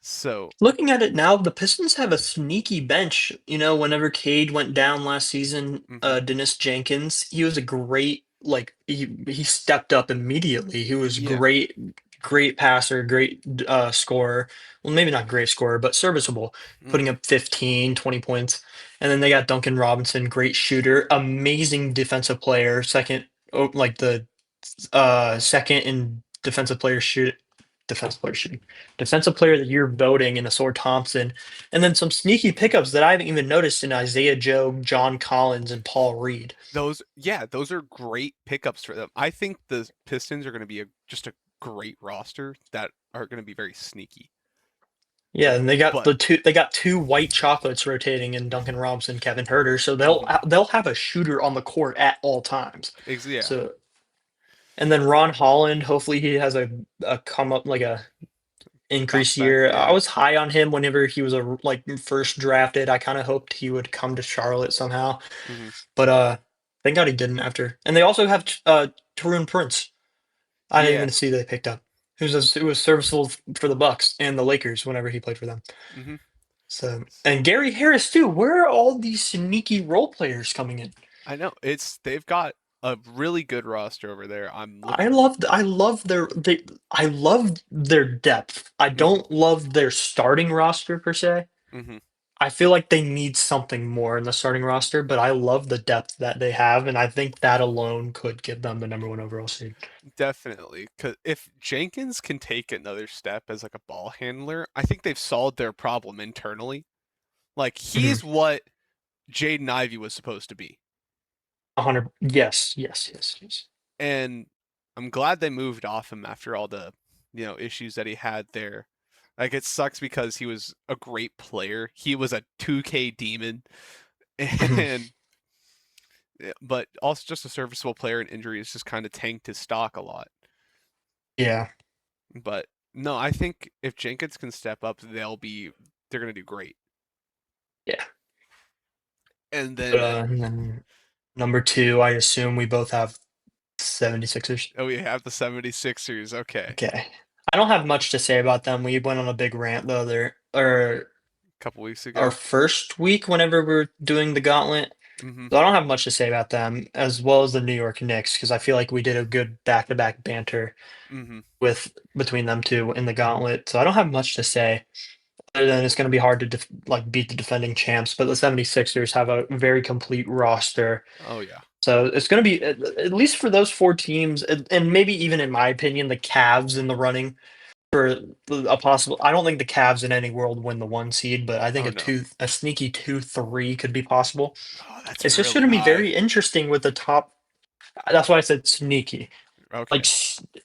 So, Looking at it now, the Pistons have a sneaky bench. Whenever Cade went down last season, mhm. Dennis Jenkins, he was a great like he stepped up immediately. He was Yeah. great, great passer, great scorer. Well, maybe not great scorer, but serviceable, putting Mhm. up 15, 20 points. And then they got Duncan Robinson, great shooter, amazing defensive player, second, oh, like the second in defensive player shooting, defensive player of the year voting in Asor Thompson, and then some sneaky pickups that I haven't even noticed in Isaiah Joe, John Collins, and Paul Reed. Those are great pickups for them. I think the Pistons are going to be just a great roster that are going to be very sneaky. Yeah, and they got But two white chocolates rotating in Duncan Robinson, Kevin Herter, so mhm. they'll have a shooter on the court at all times. Yeah, So and then Ron Holland, hopefully he has a come up like a bounce increase back. year. I Yeah. was high on him whenever he was like first drafted. I kind of hoped he would come to Charlotte somehow, Hmm. but thank God he didn't after. And they also have Tarun Prince. I didn't Yeah. even see they picked up. Who was serviceable for the Bucks and the Lakers whenever he played for them. Hmm. So and Gary Harris too. Where are all these sneaky role players coming in? I know they've got a really good roster over there. I'm I looking. love I love I love their depth. I Hmm. don't love their starting roster per se. Hmm. I feel like they need something more in the starting roster, but I love the depth that they have, and I think that alone could give them the number one overall seed. Definitely, because if Jenkins can take another step as like a ball handler, I think they've solved their problem internally. Like Mhm. he's what Jaden Ivey was supposed to be. 100. Yes, yes, yes, yes. And I'm glad they moved off him after all the, issues that he had there. Like it sucks because he was a great player. He was a 2K demon, Mhm. and but also just a serviceable player, and injuries just kind of tanked his stock a lot. Yeah, But no, I think if Jenkins can step up, they're gonna do great. yeah. And But, then and then number two, I assume we both have 76ers. we have the 76ers. Okay, Okay. I don't have much to say about them. We went on a big rant the other or a couple weeks our ago. first week whenever we are doing the gauntlet. Hmm. So I don't have much to say about them, as well as the New York Knicks, because I feel like we did a good back-to-back banter Hmm. with between them two in the gauntlet. So I don't have much to say other than it's going to be hard to beat the defending champs, but the 76ers have a very complete roster. Oh yeah. So it's going to be at least for those four teams, and maybe even in my opinion, the Cavs in the running for a possible. I don't think the Cavs in any world win the one seed, but I think Oh no. a sneaky 2-3 could be possible. Oh, that's It's just really going to be high. very interesting with the top. That's why I said sneaky. Like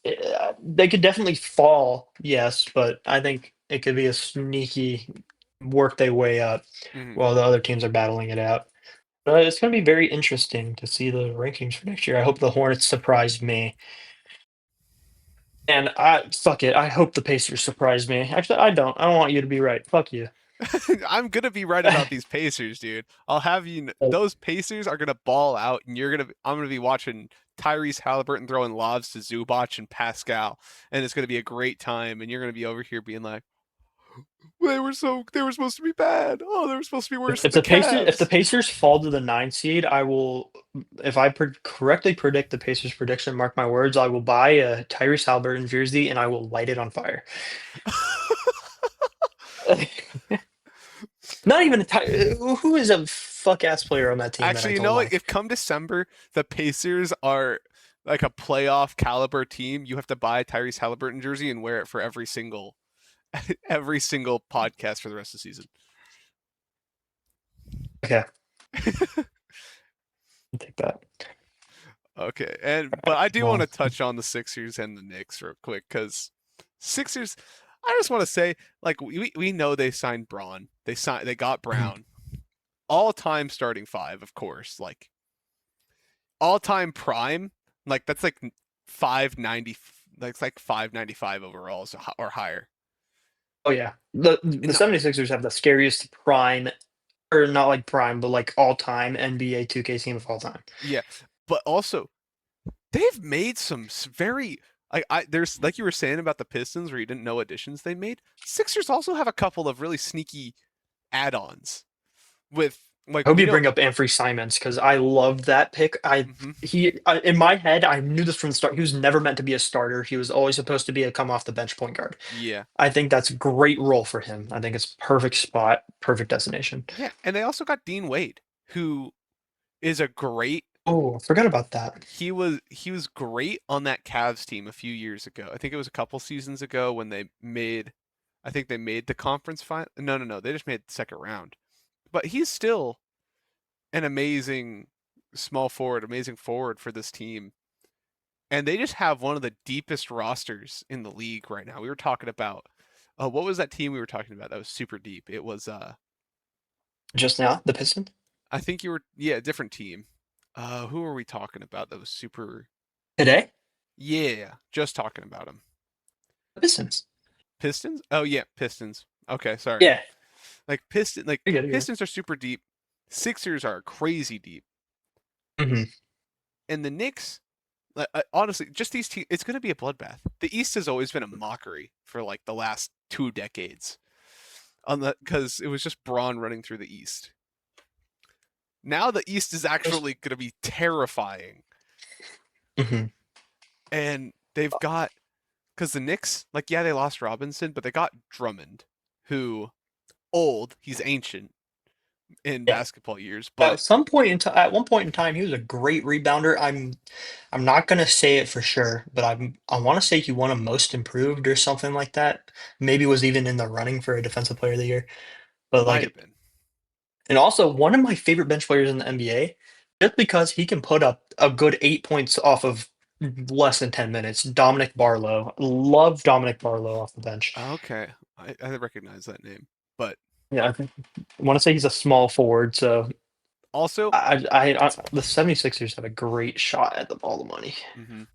Okay. they could definitely fall, yes, but I think it could be a sneaky work their way up Hmm. while the other teams are battling it out. But it's going to be very interesting to see the rankings for next year. I hope the Hornets surprise me, and I fuck it. I hope the Pacers surprise me. Actually, I don't. I don't want you to be right. Fuck you. I'm gonna be right about these Pacers, dude. I'll have those Pacers are gonna ball out, and I'm gonna be watching Tyrese Halliburton throwing lobs to Zubac and Pascal, and it's gonna be a great time. And you're gonna be over here being like, they were supposed to be bad. Oh, they were supposed to be worse than the If the Cavs. Pacers fall to the 9 seed, I will. If I correctly predict the Pacers prediction, mark my words, I will buy a Tyrese Halliburton jersey and I will light it on fire. Not even who is a fuck ass player on that team that I Actually, you don't know what? like. If come December the Pacers are like a playoff caliber team, you have to buy a Tyrese Halliburton jersey and wear it for every single podcast for the rest of the season. Okay, I'll take that. Okay, but I do want Well, to touch on the Sixers and the Knicks real quick because Sixers. I just want to say, like we know they signed Braun, they got mhm. Brown, all time starting five, of course, like all time prime, like that's like 590, like it's like 595 overall or higher. Oh yeah. The And not, 76ers have the scariest prime, or not like prime, but like all-time NBA 2K team of all time. yeah, but also they've made some very I there's like you were saying about the Pistons where you didn't know additions they made. Sixers also have a couple of really sneaky add-ons with like I hope we you know. bring up Anfernee Simons because I loved that pick. Mhm. In my head, I knew this from the start. He was never meant to be a starter. He was always supposed to be a come off the bench point guard. Yeah. I think that's a great role for him. I think it's perfect spot, perfect destination. Yeah, and they also got Dean Wade, who is a great Oh, I forgot about that. he was great on that Cavs team a few years ago. I think it was a couple seasons ago when I think they made the conference final. No, no, no, they just made the second round. But he's still an amazing small forward, amazing forward for this team. And they just have one of the deepest rosters in the league right now. We were talking about what was that team we were talking about that was super deep? It was Just now, the Pistons I think you were yeah, a different team. Who were we talking about that was super today. yeah, just talking about them. The Pistons. Pistons? Oh yeah, Pistons. Okay, sorry. Yeah, Like you're good. You're Pistons are super deep. Sixers are crazy deep. good. And the Knicks, honestly, just these teams, it's going to be a bloodbath. The East has always been a mockery for like the last 2 decades, because it was just Braun running through the East. Now the East is actually going to be terrifying, Mm-hmm. and they've got because the Knicks, like yeah, they lost Robinson, but they got Drummond, who old, he's ancient in Yeah. basketball years, At but some point in time, at one point in time, he was a great rebounder. I'm not gonna say it for sure, but I want to say he won a Most Improved or something like that. Maybe was even in the running for a Defensive Player of the Year. But might have like, been. and also one of my favorite bench players in the NBA, just because he can put up a good 8 points off of less than 10 minutes. Dominic Barlow, love Dominic Barlow off the bench. Okay, I recognize that name, but Yeah, I want to say he's a small forward, so also, the 76ers have a great shot at the ball of money. mhm,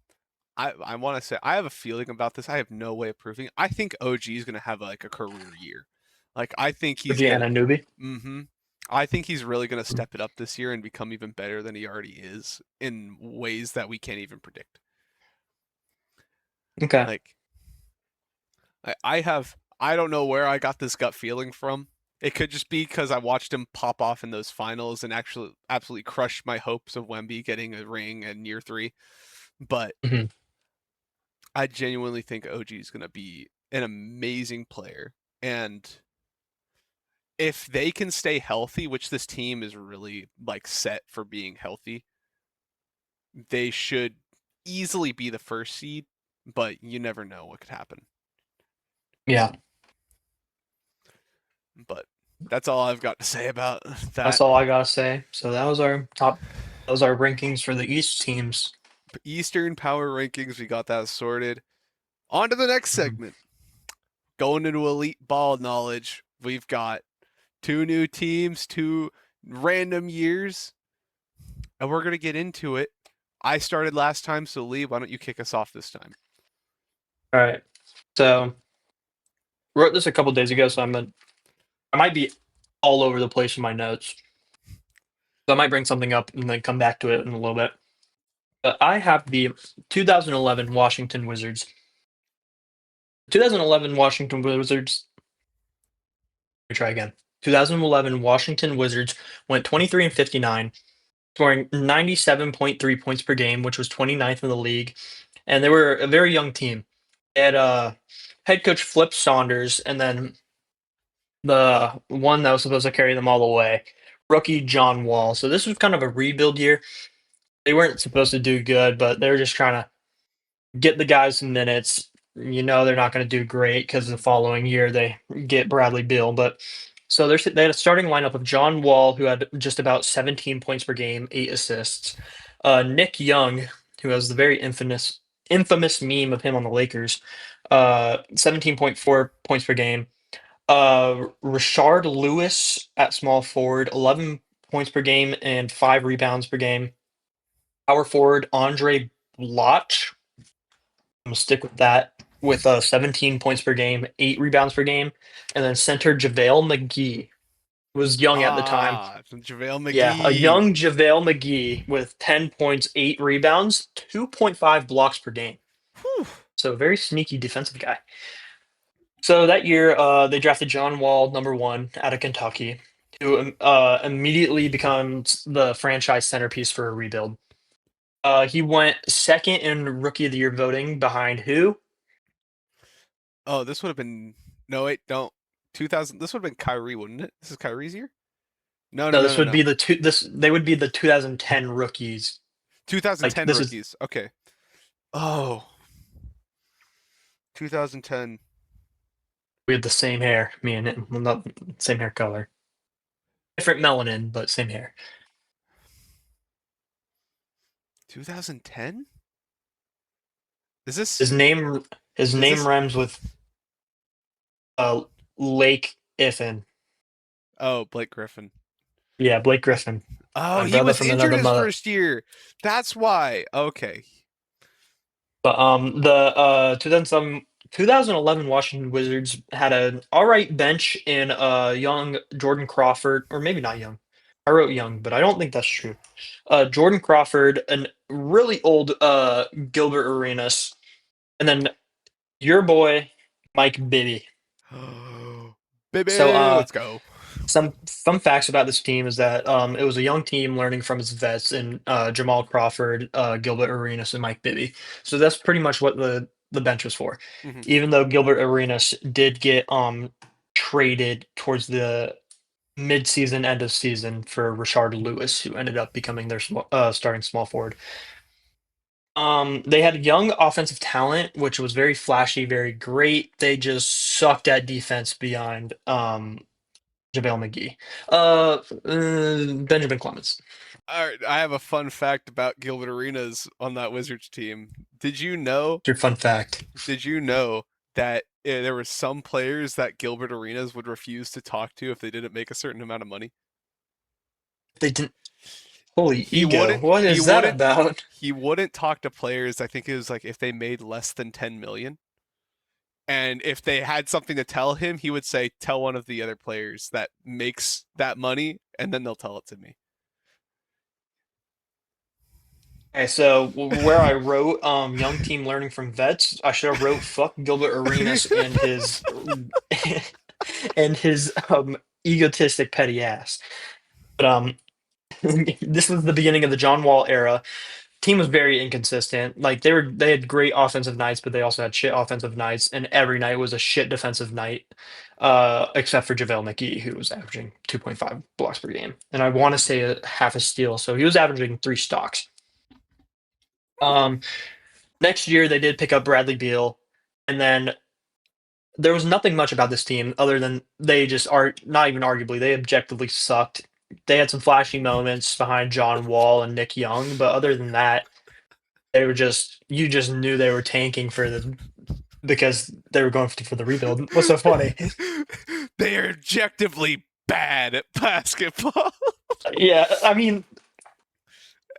I want to say I have a feeling about this. I have no way of proving. I think OG is gonna have like a career year. Like I think he's OG gonna. Anunoby. Mm-hmm. I think he's really gonna step it up this year and become even better than he already is in ways that we can't even predict. Okay. Like I don't know where I got this gut feeling from. It could just be because I watched him pop off in those finals and actually absolutely crush my hopes of Wemby getting a ring in year three. But Mhm. I genuinely think OG is going to be an amazing player. And if they can stay healthy, which this team is really like set for being healthy, they should easily be the first seed, but you never know what could happen. Yeah, But that's all I've got to say about that's that. all I gotta say. So that was our top. Those are rankings for the East teams. Eastern Power Rankings, we got that sorted. On to the next Mhm. segment. Going into elite ball knowledge, we've got two new teams, two random years, and we're going to get into it. I started last time, so Lee, why don't you kick us off this time? All right. So wrote this a couple days ago, so I might be all over the place in my notes. So I might bring something up and then come back to it in a little bit. But I have the 2011 Washington Wizards. 2011 Washington Wizards. Let me try again. 2011 Washington Wizards went 23 and 59, scoring 97.3 points per game, which was 29th in the league. And they were a very young team. They had head coach Flip Saunders, and then the one that was supposed to carry them all the way, rookie John Wall. So this was kind of a rebuild year. They weren't supposed to do good, but they were just trying to get the guys some minutes. You know they're not going to do great because the following year they get Bradley Beal. But so they had a starting lineup of John Wall, who had just about 17 points per game, 8 assists. Nick Young, who has the very infamous meme of him on the Lakers, 17.4 points per game. Rashard Lewis at small forward, 11 points per game and 5 rebounds per game. Power forward Andre Bloch. I'm gonna stick with that with 17 points per game, 8 rebounds per game, and then center JaVale McGee was young at the time. Ah, JaVale Yeah, a McGee. young JaVale McGee with 10 points, 8 rebounds, 2.5 blocks per game. Whew. So a very sneaky defensive guy. So that year, they drafted John Wall, number one, out of Kentucky, who immediately becomes the franchise centerpiece for a rebuild. He went second in Rookie of the Year voting behind who? Oh, this would have been no wait, don't 2000. This would have been Kyrie, wouldn't it? This is Kyrie's year. No, no, No, no, this no, would be no. the two. This they would be the 2010 rookies. Like 2010 this is rookies. Okay. Oh, 2010. we had the same hair, me and him. Well, not same hair color, different melanin, but same hair. 2010. Is this His name his is name this rhymes with uh Lake Iffin. Oh, Blake Griffin. Yeah, Blake Griffin, Oh, my he brother was from injured another his mother. first year. That's why. Okay. But the 2011 Washington Wizards had an all right bench in young Jordan Crawford, or maybe not young. I wrote young, but I don't think that's true. Jordan Crawford, an really old Gilbert Arenas, and then your boy Mike Bibby. So Baby, let's go. some fun facts about this team is that it was a young team learning from its vets in Jamal Crawford, Gilbert Arenas, and Mike Bibby. So that's pretty much what the bench was for. Hmm. Even though Gilbert Arenas did get traded towards the mid-season, end of season for Rashard Lewis, who ended up becoming their starting small forward. They had young offensive talent, which was very flashy, very great. They just sucked at defense beyond JaVale McGee. Benjamin Clemens. All right, I have a fun fact about Gilbert Arenas on that Wizards team. Did you know? Your fun fact. Did you know that there were some players that Gilbert Arenas would refuse to talk to if they didn't make a certain amount of money? They didn't. Holy He ego. wouldn't. What He is that wouldn't. about? He wouldn't talk to players. I think it was like if they made less than 10 million. And if they had something to tell him, he would say, "Tell one of the other players that makes that money, and then they'll tell it to me." Okay, so where I wrote young team learning from vets, I should have wrote fuck Gilbert Arenas and his and his egotistic petty ass. But this was the beginning of the John Wall era. Team was very inconsistent. Like they had great offensive nights, but they also had shit offensive nights, and every night was a shit defensive night, except for JaVale McGee, who was averaging 2.5 blocks per game, and I want to say a half a steal, so he was averaging 3 stocks. Um, Next year they did pick up Bradley Beal, and then there was nothing much about this team other than they just are not even arguably they objectively sucked. They had some flashy moments behind John Wall and Nick Young, but other than that, they were just you just knew they were tanking for the because they were going for the rebuild. What's so funny? They are objectively bad at basketball. Yeah, I mean,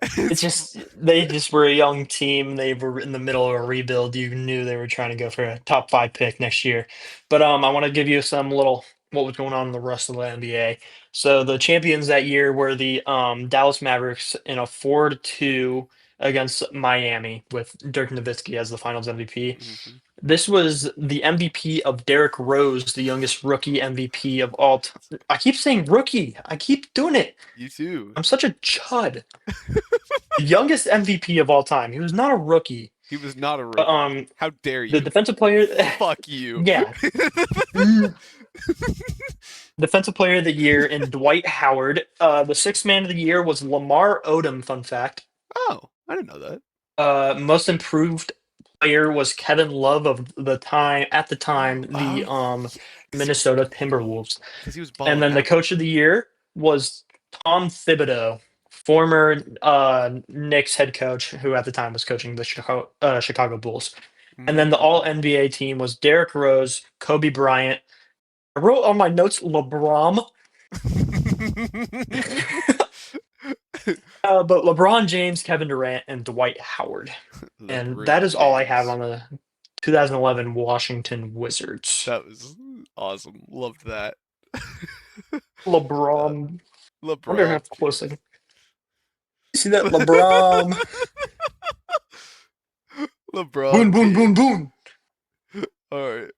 it's It's just they just were a young team. They were in the middle of a rebuild. You knew they were trying to go for a top five pick next year. But I want to give you some little what was going on in the rest of the NBA. So the champions that year were the Dallas Mavericks in a 4-2 against Miami with Dirk Nowitzki as the Finals MVP. Mhm. This was the MVP of Derrick Rose, the youngest rookie MVP of all time. I keep saying rookie. I keep doing it. You too. I'm such a chud. The youngest MVP of all time. He was not a rookie. He was not a But rookie. How dare the you? defensive player, Fuck you. yeah, defensive player of the year in Dwight Howard. The sixth man of the year was Lamar Odom. Fun fact. Oh, I didn't know that. Most improved player was Kevin Love of the time at the time Oh the yeah, Minnesota Timberwolves. because he was And balling then the out. coach of the year was Tom Thibodeau, former Knicks head coach, who at the time was coaching the Chicago Bulls. And then the Mm. All NBA team was Derrick Rose, Kobe Bryant. I wrote on my notes LeBron. But LeBron James, Kevin Durant, and Dwight Howard. And that LeBron is all I have James. on the 2011 Washington Wizards. That was awesome. Loved that. uh, LeBron. Wonder how LeBron close I James. can see that. LeBron. Boom, LeBron boom, boom, James. boom. All right.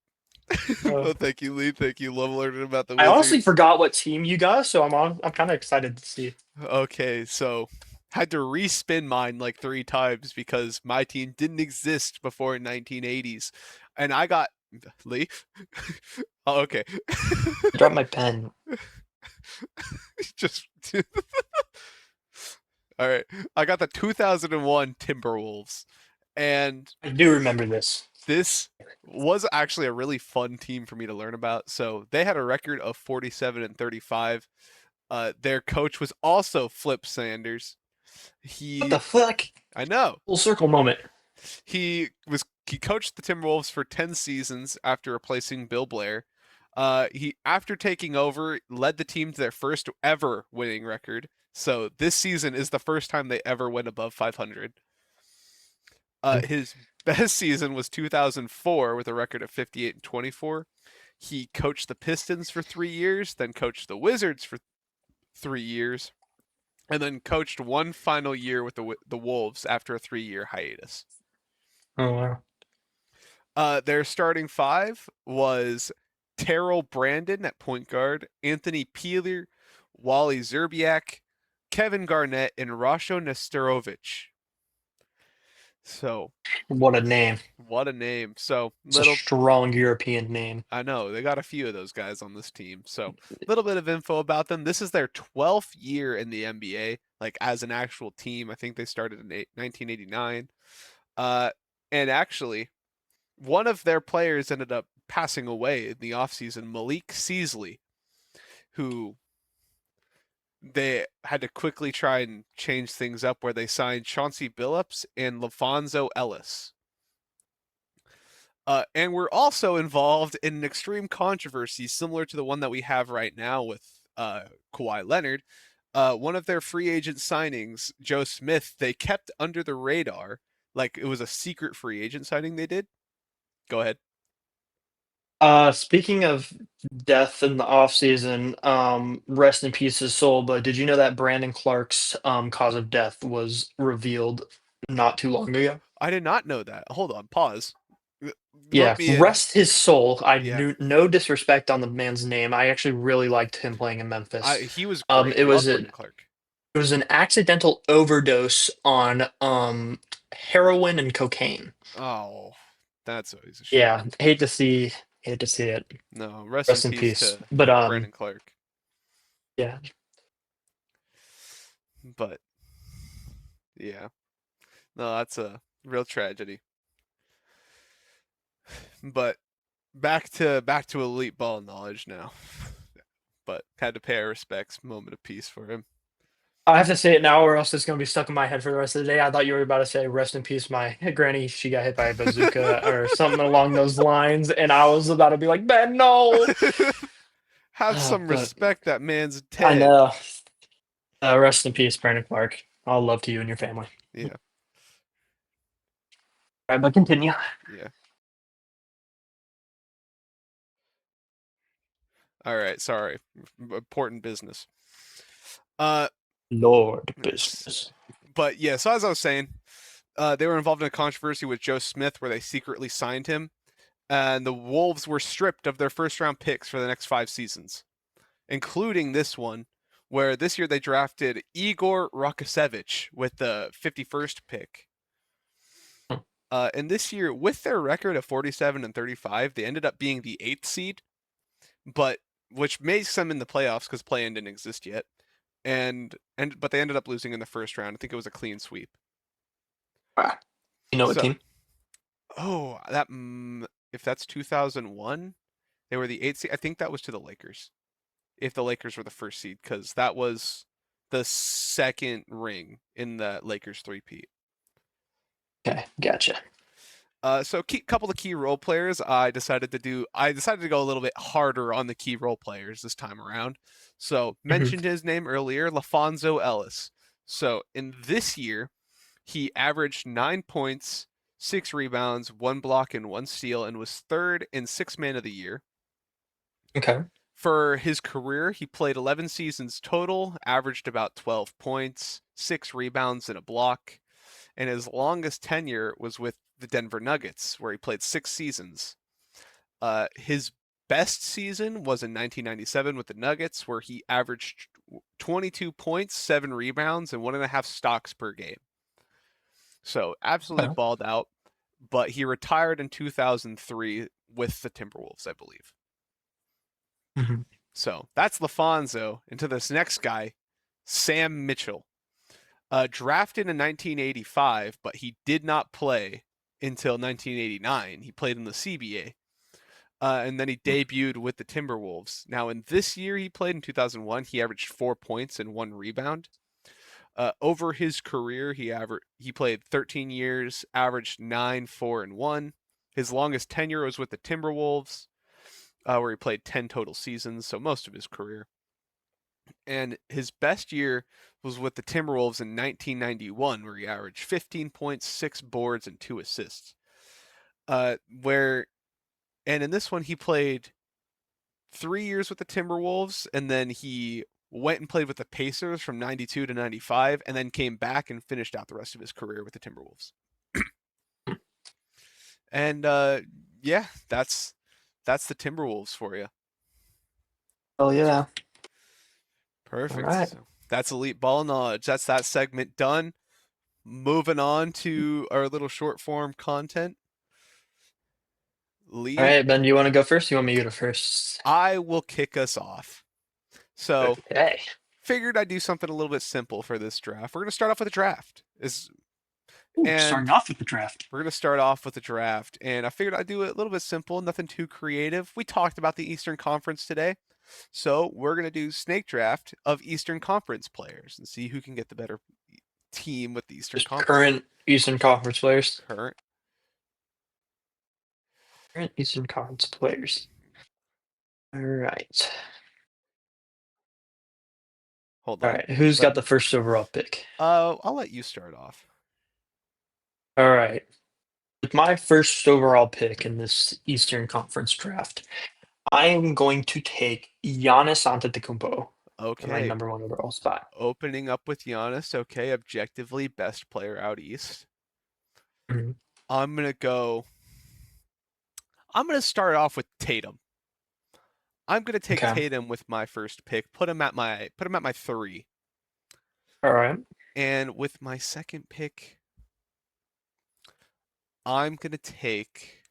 Uh, Well, thank you, Lee. Thank you. Love learning about the I honestly Wizards. forgot what team you got, so I'm kind of excited to see. Okay, so had to respin mine like 3 times because my team didn't exist before 1980s, and I got Lee. Oh, okay. I dropped my pen. Just all right. I got the 2001 Timberwolves, and I do remember this. this was actually a really fun team for me to learn about. So they had a record of 47 and 35. Their coach was also Flip Sanders. What the He, fuck? I know, Full circle moment. he coached the Timberwolves for 10 seasons after replacing Bill Blair. He after taking over led the team to their first ever winning record. So this season is the first time they ever went above 500. His best season was 2004 with a record of 58 and 24. He coached the Pistons for 3 years, then coached the Wizards for 3 years, and then coached one final year with the Wolves after a 3-year hiatus. Oh wow. Their starting five was Terrell Brandon at point guard, Anthony Peeler, Wally Zerbiak, Kevin Garnett, and Rasho Nesterovic. So, What a name. what a name. So, It's a little strong European name. I know they got a few of those guys on this team. So, a little bit of info about them. This is their 12th year in the NBA, like as an actual team. I think they started in 1989. Uh, and actually, one of their players ended up passing away in the offseason, Malik Seasley, who they had to quickly try and change things up where they signed Chauncey Billups and LaFonso Ellis. And we're also involved in an extreme controversy similar to the one that we have right now with Kawhi Leonard. One of their free agent signings, Joe Smith, they kept under the radar, like it was a secret free agent signing they did. Go ahead. Speaking of death in the off season, rest in peace his soul, but did you know that Brandon Clark's cause of death was revealed not too long ago? I did not know that. Hold on, pause. Yeah, Let me in. rest his soul. I Yeah, knew no disrespect on the man's name. I actually really liked him playing in Memphis. he was Um, great. it was Love a Brandon Clark. it was an accidental overdose on heroin and cocaine. Oh, that's always a Yeah, shame. hate to see it. No, rest in Rest in peace peace. to But Brandon Clark. yeah, But yeah, no, that's a real tragedy. But back to elite ball knowledge now. But had to pay our respects. Moment of peace for him. I have to say it now, or else it's gonna be stuck in my head for the rest of the day. I thought you were about to say "Rest in peace, my granny. She got hit by a bazooka" or something along those lines, and I was about to be like, "Ben, no!" Have some But respect. That man's I dead. know. Rest in peace, Brandon Clark. All love to you and your family. All Yeah, right, but continue. yeah. All right, sorry. Important business. Uh, Lord Yes. business. But yeah, so as I was saying, they were involved in a controversy with Joe Smith where they secretly signed him, and the Wolves were stripped of their first round picks for the next 5 seasons, including this one, where this year they drafted Igor Rakasevich with the 51st pick. And this year, with their record of 47 and 35, they ended up being the 8th seed, but which makes them in the playoffs because play-in didn't exist yet. But they ended up losing in the first round. I think it was a clean sweep. Ah, you know what So, team? if that's 2001, they were the 8th seed. I think that was to the Lakers. If the Lakers were the first seed, because that was the second ring in the Lakers three-peat. Okay, gotcha. So couple of key role players. I decided to go a little bit harder on the key role players this time around. So Mhm. mentioned his name earlier, LaFonso Ellis. So in this year, he averaged 9 points, 6 rebounds, 1 block, and 1 steal, and was third in Six Man of the Year. Okay. For his career, he played 11 seasons total, averaged about 12 points, 6 rebounds, and a block. And his longest tenure was with the Denver Nuggets, where he played 6 seasons. His best season was in 1997 with the Nuggets, where he averaged 22 points, 7 rebounds, and 1.5 stocks per game. So absolutely Okay. balled out. But he retired in 2003 with the Timberwolves, I believe. Hmm. So that's LaFonso. Into this next guy, Sam Mitchell. Drafted in 1985, but he did not play until 1989. He played in the CBA. And then he debuted with the Timberwolves. Now, in this year he played in 2001, he averaged 4 points and 1 rebound. Over his career, he played 13 years, averaged 9, 4, and 1. His longest tenure was with the Timberwolves, where he played 10 total seasons, so most of his career. And his best year was with the Timberwolves in 1991, where he averaged 15 points, 6 boards, and 2 assists. Where and in this one he played 3 years with the Timberwolves, and then he went and played with the Pacers from 92 to 95, and then came back and finished out the rest of his career with the Timberwolves. And yeah, that's the Timberwolves for you. Oh yeah. All Perfect. right. So that's elite ball knowledge. That's that segment done. Moving on to our little short form content. All Lee, right, Ben, do you want to go first? You want me to go first? I will kick us off. So Okay. figured I'd do something a little bit simple for this draft. We're gonna start off with a draft. Is Ooh, starting and off with the draft. We're gonna start off with the draft, and I figured I'd do it a little bit simple, nothing too creative. We talked about the Eastern Conference today, so we're gonna do snake draft of Eastern Conference players and see who can get the better team with the Eastern Just Conference. current Eastern Conference players. Current. Current Eastern Conference players. All right. Hold All on. right. Who's Let got the first overall pick? I'll let you start off. All right. With my first overall pick in this Eastern Conference draft, I am going to take Giannis Antetokounmpo in my Okay, number one overall spot. opening up with Giannis. Okay, objectively best player out east. Mhm. I'm gonna go. I'm gonna start off with Tatum. I'm gonna take Okay. Tatum with my first pick. Put him at my 3. All right. And with my second pick, I'm gonna take.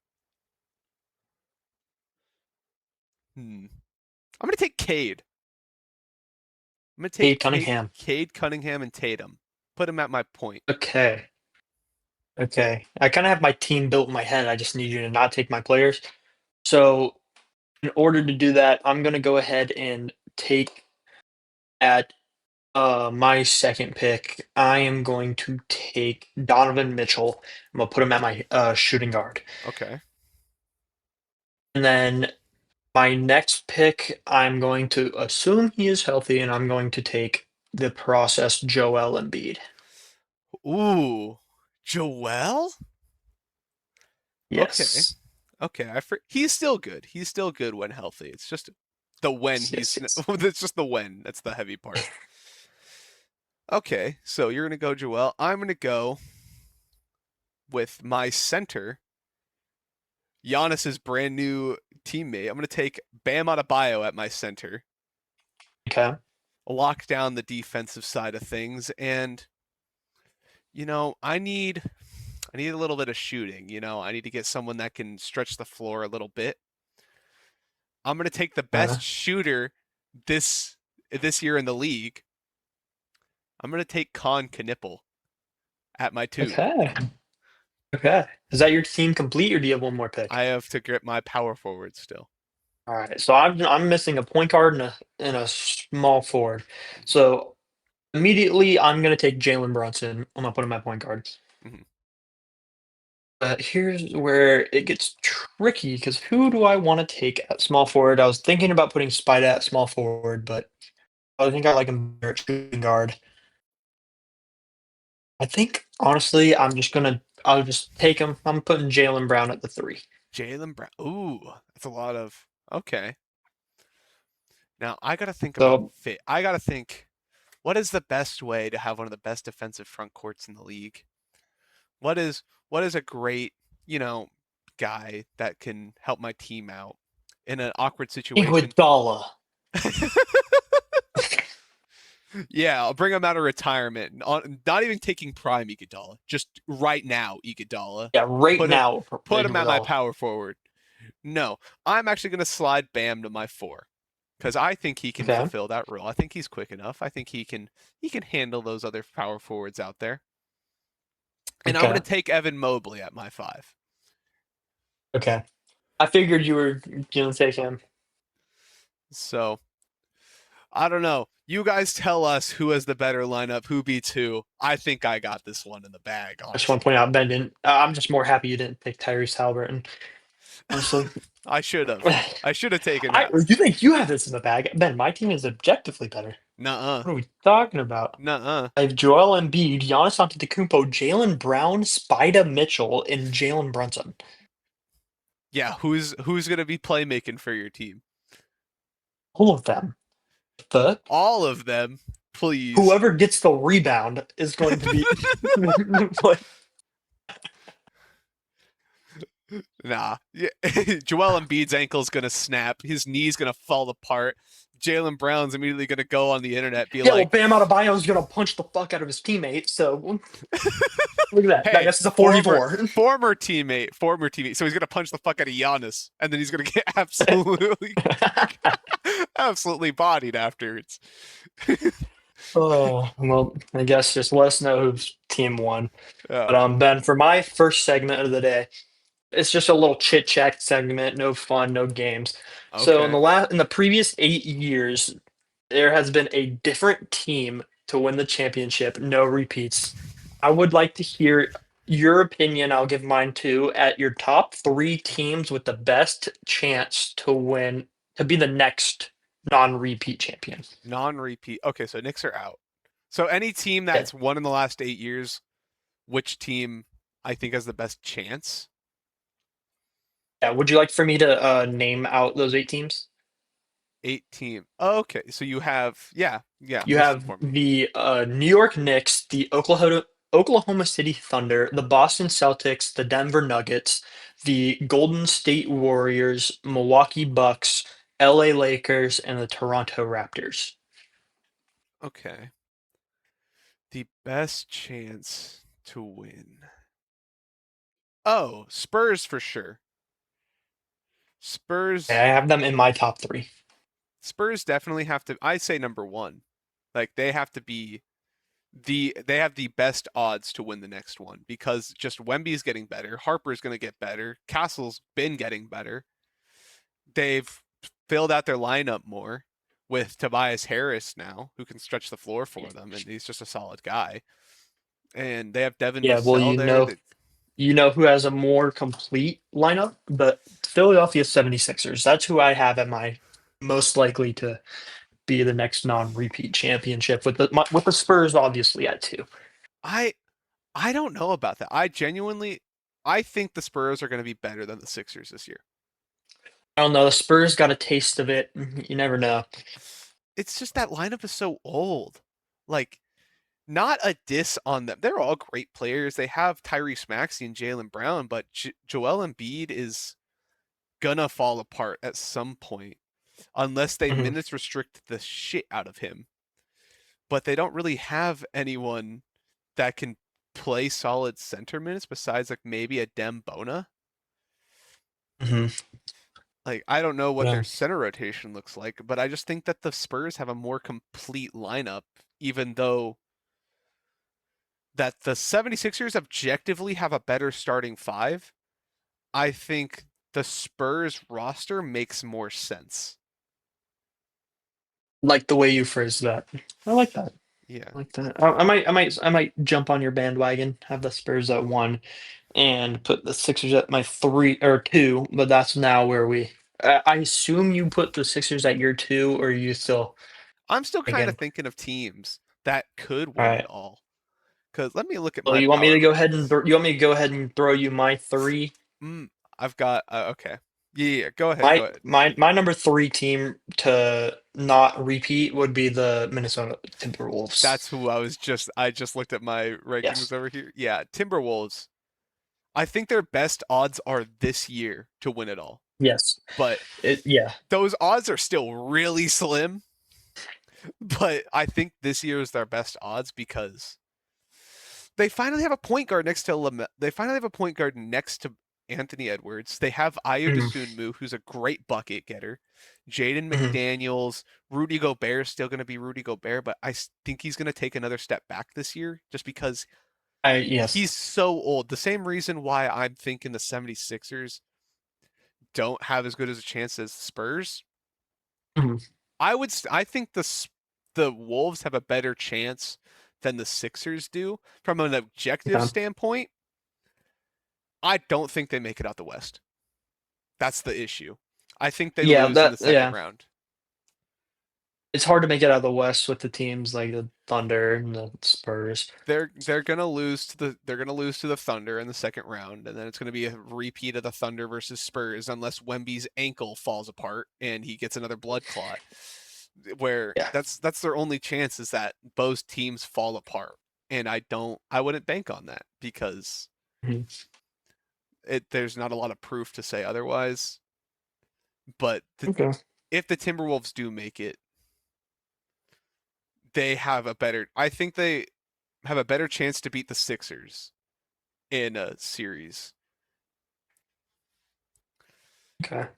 I'm gonna take Cade. I'm gonna take Cade Cunningham. Cade Cunningham and Tatum. Put him at my point. Okay. Okay. I kind of have my team built in my head. I just need you to not take my players. So, in order to do that, I'm going to go ahead and take at my second pick. I am going to take Donovan Mitchell. I'm going to put him at my shooting guard. Okay. And then my next pick, I'm going to assume he is healthy, and I'm going to take the processed Joel Embiid. Ooh, Joel. Okay. Yes. Okay. He's still good. He's still good when healthy. It's just the when Yes, yes, he's. yes. It's just the when. That's the heavy part. Okay. So you're gonna go Joel. I'm gonna go with my center, Giannis's brand new teammate. I'm gonna take Bam Adebayo at my center. Okay. Lock down the defensive side of things, and I need a little bit of shooting. I need to get someone that can stretch the floor a little bit. I'm going to take the best Uh, shooter this this year in the league. I'm going to take Con Knipple at my 2. okay. Okay. Is that your team complete, or do you have one more pick? I have to grip my power forward still. All right. So I'm missing a point guard and a small forward. So immediately I'm gonna take Jalen Brunson. I'm gonna put him at point guard. Hmm. But here's where it gets tricky because who do I want to take at small forward? I was thinking about putting Spida at small forward, but I think I like him better at shooting guard. I think honestly, I'll just take him. I'm putting Jalen Brown at the three. Jalen Brown. Ooh, that's a lot of. Okay. Now I gotta think about So fit. I gotta think. What is the best way to have one of the best defensive front courts in the league? What is a great, you know, guy that can help my team out in an awkward situation? Iguodala. Yeah, I'll bring him out of retirement. Not even taking prime Iguodala, just right now Iguodala. Yeah, right Put him now put him at my Iguodala. power forward. No, I'm actually going to slide Bam to my four because I think he can Okay. fulfill that role. I think he's quick enough. I think he can handle those other power forwards out there. And I'm going to Okay. take Evan Mobley at my five. Okay. I figured you were gonna take him. So I don't know. You guys tell us who has the better lineup, who beats who. I think I got this one in the bag, I just want to honestly. point out Ben didn't. I'm just more happy you didn't pick Tyrese Halliburton. Honestly, I should have. I should have taken you think you have this in the bag, Ben? My team is objectively better. nuh-uh. What are we talking about? Nuh-uh. I have Joel Embiid, Giannis Antetokounmpo, Jalen Brown, Spida Mitchell, and Jalen Brunson. Yeah, who's gonna be playmaking for your team? All of them. The All of them, please. whoever gets the rebound is going to be like, Nah. Yeah. Joel Embiid's ankle's gonna snap. His knee's gonna fall apart. Jalen Brown's immediately gonna go on the internet, be yeah. Well, like, Bam Adebayo is gonna punch the fuck out of his teammate. So look at that. I "Hey, guess it's a former 4v4. former teammate." So he's gonna punch the fuck out of Giannis, and then he's gonna get absolutely bodied afterwards. Oh well, I guess just let us know whose team won. But Oh, Ben, for my first segment of the day, it's just a little chit chat segment, no fun, no games. So okay. in the previous 8 years, there has been a different team to win the championship, no repeats. I would like to hear your opinion. I'll give mine too. At your top three teams with the best chance to win, to be the next non-repeat champion. Non-repeat. Okay, so Knicks are out. So any team Yeah. that's won in the last 8 years, which team I think has the best chance? Yeah. Would you like for me to name out those eight teams? 8 team. Oh, okay, so you have yeah, You list them have for me. the New York Knicks, the Oklahoma City Thunder, the Boston Celtics, the Denver Nuggets, the Golden State Warriors, Milwaukee Bucks, LA Lakers, and the Toronto Raptors. Okay. The best chance to win. Oh, Spurs for sure. Okay, I Spurs have them in my top three. Spurs definitely have to I say number 1. Like they have to be they have the best odds to win the next one because just Wemby's getting better, Harper's going to get better, Castle's been getting better. They've filled out their lineup more with Tobias Harris now, who can stretch the floor for them, and he's just a solid guy. And they have Devin Yeah, well, Vassell there. That you know who has a more complete lineup? The Philadelphia 76ers. That's who I have at my most likely to be the next non-repeat championship with the Spurs obviously at two. I I don't know about that. I think the Spurs are going to be better than the Sixers this year. I don't know. The Spurs got a taste of it. You never know. It's just that lineup is so old. Like not a diss on them. They're all great players. They have Tyrese Maxey and Jalen Brown, but Joel Embiid is gonna fall apart at some point unless they Mhm, minutes restrict the shit out of him. But they don't really have anyone that can play solid center minutes besides like maybe a Dem Bona. mhm. Like I don't know what their Yeah. center rotation looks like, but I just think that the Spurs have a more complete lineup, even though that the 76ers objectively have a better starting five. I think the Spurs roster makes more sense. Like the way you phrased that. I like that. Yeah. I like that. I might jump on your bandwagon. Have the Spurs at one and put the Sixers at my three or two. But that's now where we. I assume you put the Sixers at your two, or you still I'm still kind of again. thinking of teams that could All win it right. all. because let me look at So my you want me power to go ahead and rankings. you want me to go ahead and throw you my three? Mm, I've got okay. Yeah, go ahead, go My ahead. my my number three team to not repeat would be the Minnesota Timberwolves. That's who I just looked at my rankings Yes. over here. Yeah, Timberwolves. I think their best odds are this year to win it all. Yes. But Yeah. those odds are still really slim. But I think this year is their best odds because they finally have a point guard next to they finally have a point guard next to Anthony Edwards. They have Ayo Mhm. Dosunmu, who's a great bucket getter. Jaden Mhm. McDaniels, Rudy Gobert is still going to be Rudy Gobert, but I think he's going to take another step back this year just because Yes. he's so old. The same reason why I'm thinking the 76ers don't have as good as a chance as the Spurs. Mhm. I think the Wolves have a better chance than the Sixers do from an objective Okay. standpoint. I don't think they make it out the West. That's the issue. I think they Yeah, lose in that the second yeah. round. It's hard to make it out of the West with the teams like the Thunder and the Spurs. They're gonna lose to the Thunder in the second round, and then it's gonna be a repeat of the Thunder versus Spurs unless Wemby's ankle falls apart and he gets another blood clot. Where Yeah. that's their only chance is that both teams fall apart, and I wouldn't bank on that because Mhm. there's not a lot of proof to say otherwise. But Okay. if the Timberwolves do make it, they have a better. I think they have a better chance to beat the Sixers in a series. Okay.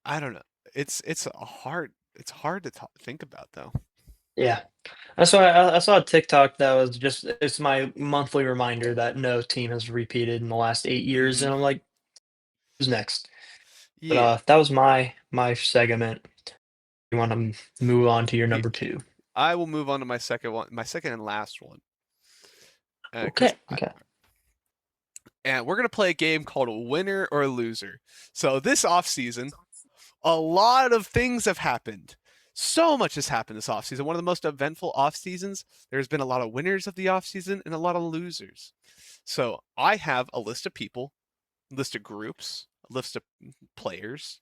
I don't know. It's hard to think about though. Yeah. I saw a TikTok that was just it's my monthly reminder that no team has repeated in the last 8 years, Hmm. and I'm like, who's next? But Yeah. that was my segment. You want to move on to your Yeah. number two? I will move on to my second and last one, because Okay. Okay. and we're gonna play a game called Winner or Loser. So this off season, a lot of things have happened. So much has happened this offseason. One of the most eventful off seasons. There's been a lot of winners of the off season and a lot of losers. So I have a list of people, a list of groups, a list of players,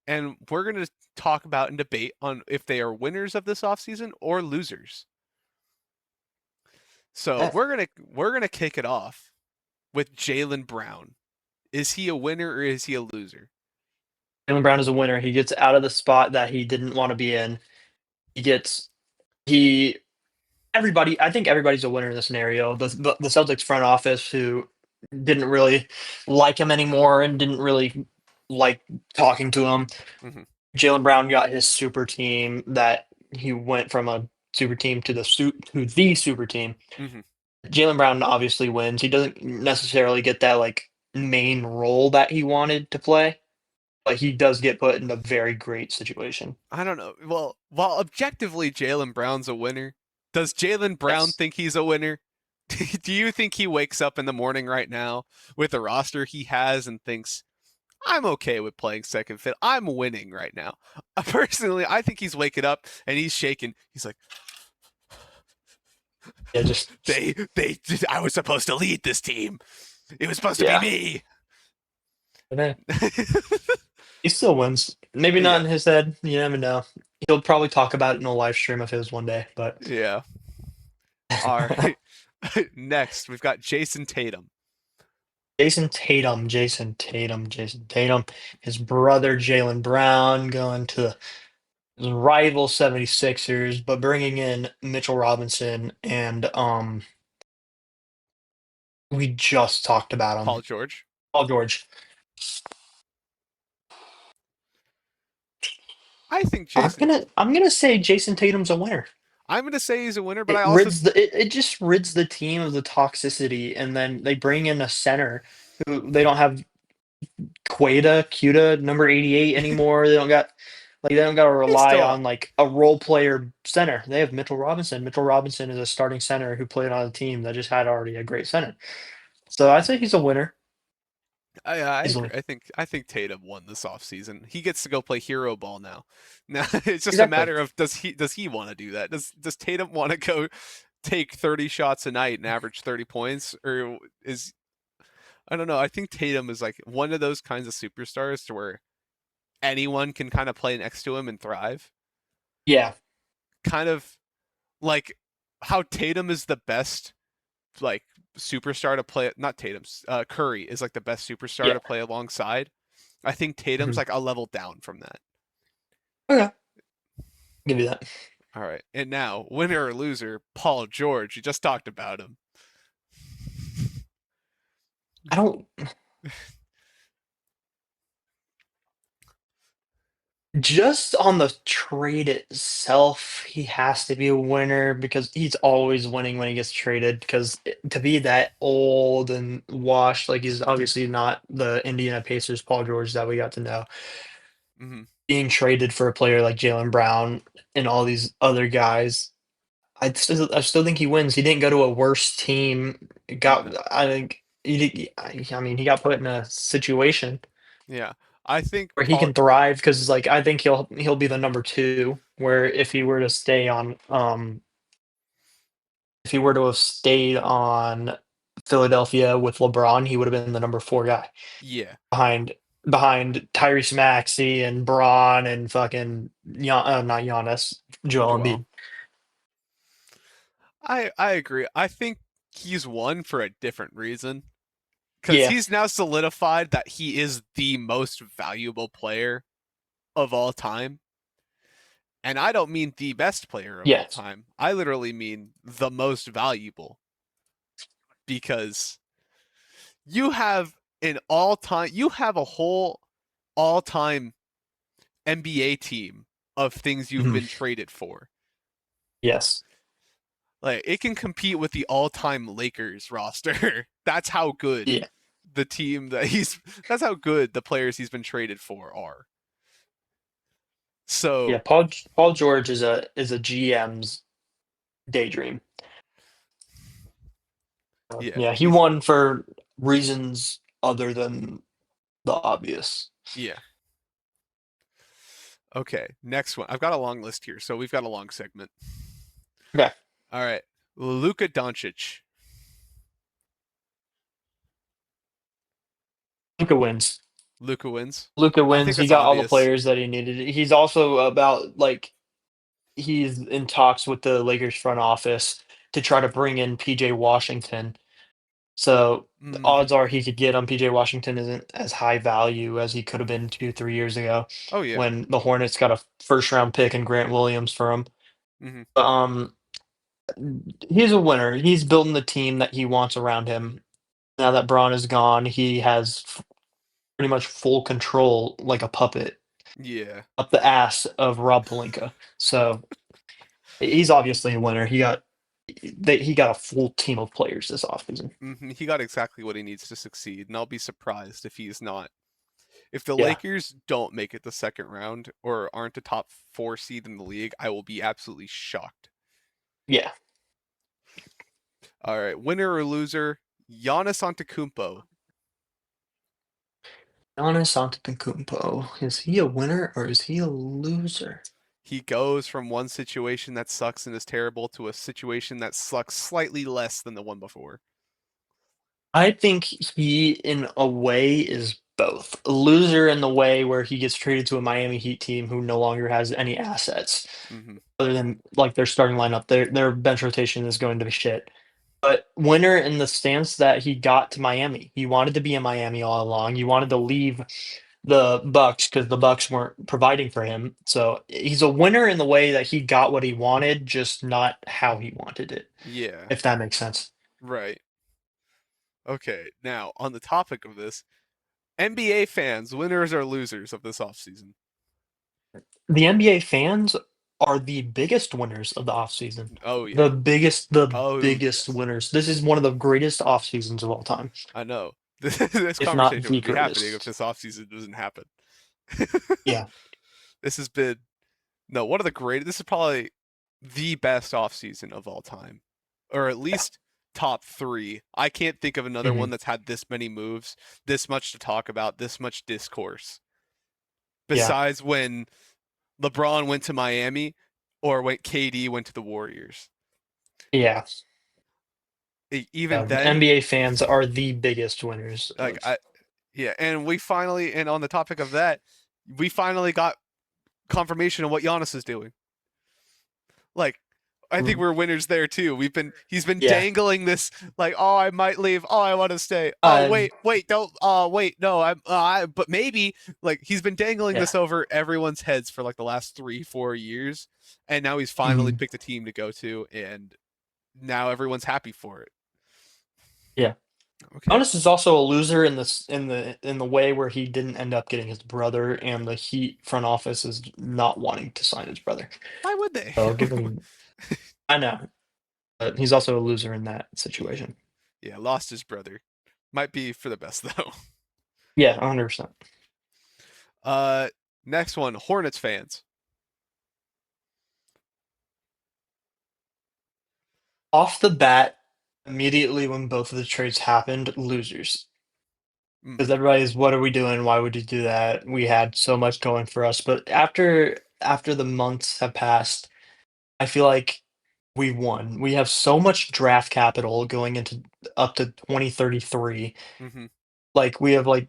and we're going to talk about and debate on if they are winners of this offseason or losers. So Yeah. we're gonna kick it off with Jalen Brown. Is he a winner or is he a loser? Jaylen Brown is a winner. He gets out of the spot that he didn't want to be in. He gets he everybody. I think everybody's a winner in this scenario. The Celtics front office who didn't really like him anymore and didn't really like talking to him. Hmm. Jaylen Brown got his super team that he went from a super team to the super team. Hmm. Jaylen Brown obviously wins. He doesn't necessarily get that like main role that he wanted to play, but he does get put in a very great situation. I don't know. Well, while objectively Jalen Brown's a winner, does Jalen Brown Yes. think he's a winner? Do you think he wakes up in the morning right now with the roster he has and thinks, I'm okay with playing second fiddle. I'm winning right now. Personally, I think he's waking up and he's shaking. He's like, Yeah, just I was supposed to lead this team. It was supposed to be yeah. me. But, he still wins. Maybe not Yeah, in his head. You never know. He'll probably talk about it in a live stream of his one day, but yeah. All right. Next, we've got Jason Tatum. Jason Tatum, his brother Jaylen Brown going to his rival 76ers, but bringing in Mitchell Robinson and we just talked about him, Paul George. Paul George. I think Jason. I'm gonna say Jason Tatum's a winner. I'm gonna say he's a winner, but It I also rids the it just rids the team of the toxicity, and then they bring in a center who they don't have Cuda, number 88 anymore. They don't got to they rely still. on like a role player center. They have Mitchell Robinson. Mitchell Robinson is a starting center who played on a team that just had already a great center. So I'd say he's a winner I agree. easily. I think Tatum won this offseason. He gets to go play hero ball now. Now it's just a Exactly. matter of does he want to do that? Does Tatum want to go take 30 shots a night and average 30 points, or is I don't know. I think Tatum is like one of those kinds of superstars to where anyone can kind of play next to him and thrive. Yeah. Kind of like how Tatum is the best like superstar to play, not Tatum's, Curry is like the best superstar Yeah. to play alongside. I think Tatum's Mhm. like a level down from that. Okay. Give you that. All right. And now, winner or loser, Paul George. You just talked about him. I don't just on the trade itself, he has to be a winner because he's always winning when he gets traded. Because to be that old and washed, like he's obviously not the Indiana Pacers Paul George that we got to know. Hmm. Being traded for a player like Jalen Brown and all these other guys, I still think he wins. He didn't go to a worse team. No. I think I mean he got put in a situation Yeah. I think where he Paul. can thrive because like I think he'll be the number two. Where if he were to have stayed on Philadelphia with LeBron, he would have been the number four guy Yeah. behind Tyrese Maxey and Braun and fucking not Giannis, Joel Joel. Embiid. I agree. I think he's won for a different reason because Yeah, he's now solidified that he is the most valuable player of all time. And I don't mean the best player of all yes, time. I literally mean the most valuable because you have a whole all-time NBA team of things you've mhm, been traded for. yes, Like it can compete with the all-time Lakers roster. That's how good yeah, the team that he's that's how good the players he's been traded for are. yeah. So, Paul George is a GM's daydream. yeah, Yeah, he he's won for reasons other than the obvious. yeah. Okay, next one. I've got a long list here, so we've got a long segment. Okay, All right. Luka Doncic. Luka wins. Luka wins. Luka I think wins. He it's got all the obvious. players that he needed. He's also about like he's in talks with the Lakers front office to try to bring in PJ Washington. So the Mm, odds are he could get him. PJ Washington isn't as high value as he could have been 2, 3 years ago oh yeah. when the Hornets got a first round pick and Grant Williams for him. Hmm. But, he's a winner. He's building the team that he wants around him. Now that Braun is gone, he has pretty much full control like a puppet Yeah. up the ass of Rob Pelinka. So he's obviously a winner. He got a full team of players this offseason. He got exactly what he needs to succeed, and I'll be surprised if he's not. If the Yeah, Lakers don't make it the second round or aren't a top 4 seed in the league, I will be absolutely shocked. yeah. All right, winner or loser, Giannis Antetokounmpo. Giannis Antetokounmpo, is he a winner or is he a loser? He goes from one situation that sucks and is terrible to a situation that sucks slightly less than the one before. I think he, in a way, is both. A loser in the way where he gets traded to a Miami Heat team who no longer has any assets Hmm. other than like their starting lineup. Their bench rotation is going to be shit. But winner in the stance that he got to Miami. He wanted to be in Miami all along. He wanted to leave the Bucks because the Bucks weren't providing for him. So he's a winner in the way that he got what he wanted, just not how he wanted it, Yeah, if that makes sense. right. Okay, now on the topic of this, NBA fans, winners or losers of this offseason? The NBA fans are the biggest winners of the offseason. Oh yeah. The Oh biggest yes. winners. This is one of the greatest off seasons of all time, I know. This if not conversation the wouldn't be happening if greatest. this offseason doesn't happen. Yeah. This has been no one of the great. This is probably the best offseason of all time, or at Yeah. least top three. I can't think of another Mhm. one that's had this many moves, this much to talk about, this much discourse. Yeah. Besides when LeBron went to Miami, or when KD went to the Warriors. Yeah. Even then, NBA fans are the biggest winners like of. I yeah, and we finally and on the topic of that, we finally got confirmation of what Giannis is doing. Like I think Mm, we're winners there too. He's been yeah. dangling this like, oh, I might leave. Oh, I want to stay. Oh, Uh, wait, don't. Oh, wait, no, but maybe like he's been dangling yeah. this over everyone's heads for like the last 3, 4 years, and now he's finally Mhm. picked a team to go to, and now everyone's happy for it. Yeah. Okay, Jonas is also a loser in the way where he didn't end up getting his brother, and the Heat front office is not wanting to sign his brother. why would they? So I'll give him. I know, but he's also a loser in that Yeah, situation. yeah, lost his brother. Might be for the best though. Yeah, 100%. Uh, next one, Hornets fans. Off the bat, immediately when both of the trades happened, losers. Because Hmm. everybody's, what are we doing? Why would you do that? We had so much going for us. But after the months have passed, I feel like we won. We have so much draft capital going into up to 2033. Hmm. Like we have like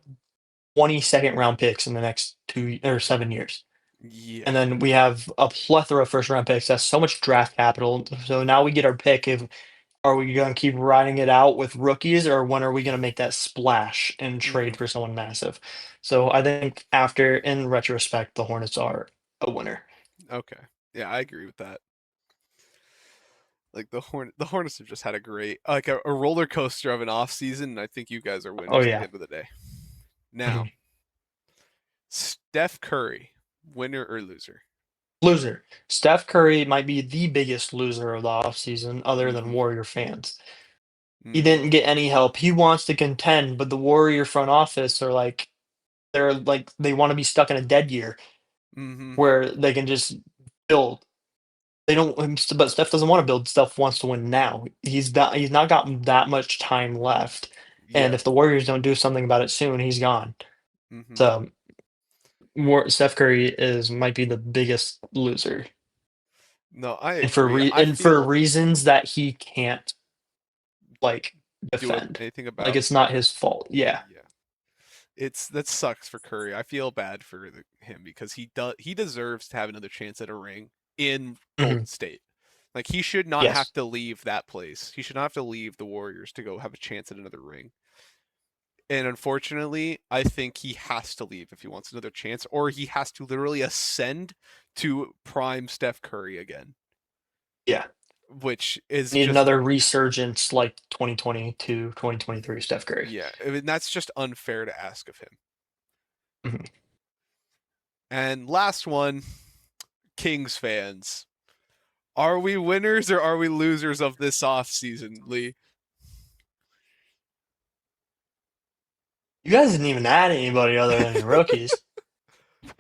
22nd round picks in the next 2 or 7 years. And Yeah. then we have a plethora of first round picks. That's so much draft capital. So now we get our pick. If Are we going to keep riding it out with rookies, or when are we going to make that splash and Hmm. trade for someone massive? So I think after, in retrospect, the Hornets are a winner. Okay. Yeah, I agree with that. Like the Hornets have just had a great like a roller coaster of an off season, and I think you guys are Oh winners at the yeah. end of the day. Now, Mhm. Steph Curry, winner or loser? Loser. Steph Curry might be the biggest loser of the offseason, other than Mm-hmm. Warrior fans. He Mm-hmm. didn't get any help. He wants to contend, but the Warrior front office are like, they want to be stuck in a dead year Mm-hmm. where they can just build. They don't, but Steph doesn't want to build. Steph wants to win now. He's not gotten that much time left, and Yeah. if the Warriors don't do something about it soon, he's gone. Mm-hmm. So Steph Curry is might be the biggest loser, No, I and for agree. I feel reasons that he can't like do defend. anything Like about. it's not his fault. Yeah. Yeah. It's that sucks for Curry. I feel bad for him because he deserves to have another chance at a ring in Mhm. Golden State. Like he should not have Yes. to leave that place. He should not have to leave the Warriors to go have a chance at another ring. And unfortunately, I think he has to leave if he wants another chance, or he has to literally ascend to prime Steph Curry again, Yeah. which is Need just another resurgence like 2022, 2023 Steph Curry. yeah, I mean, that's just unfair to ask of him. Mhm. And last one, Kings fans. Are we winners or are we losers of this off season, Lee? You guys didn't even add anybody other than your rookies.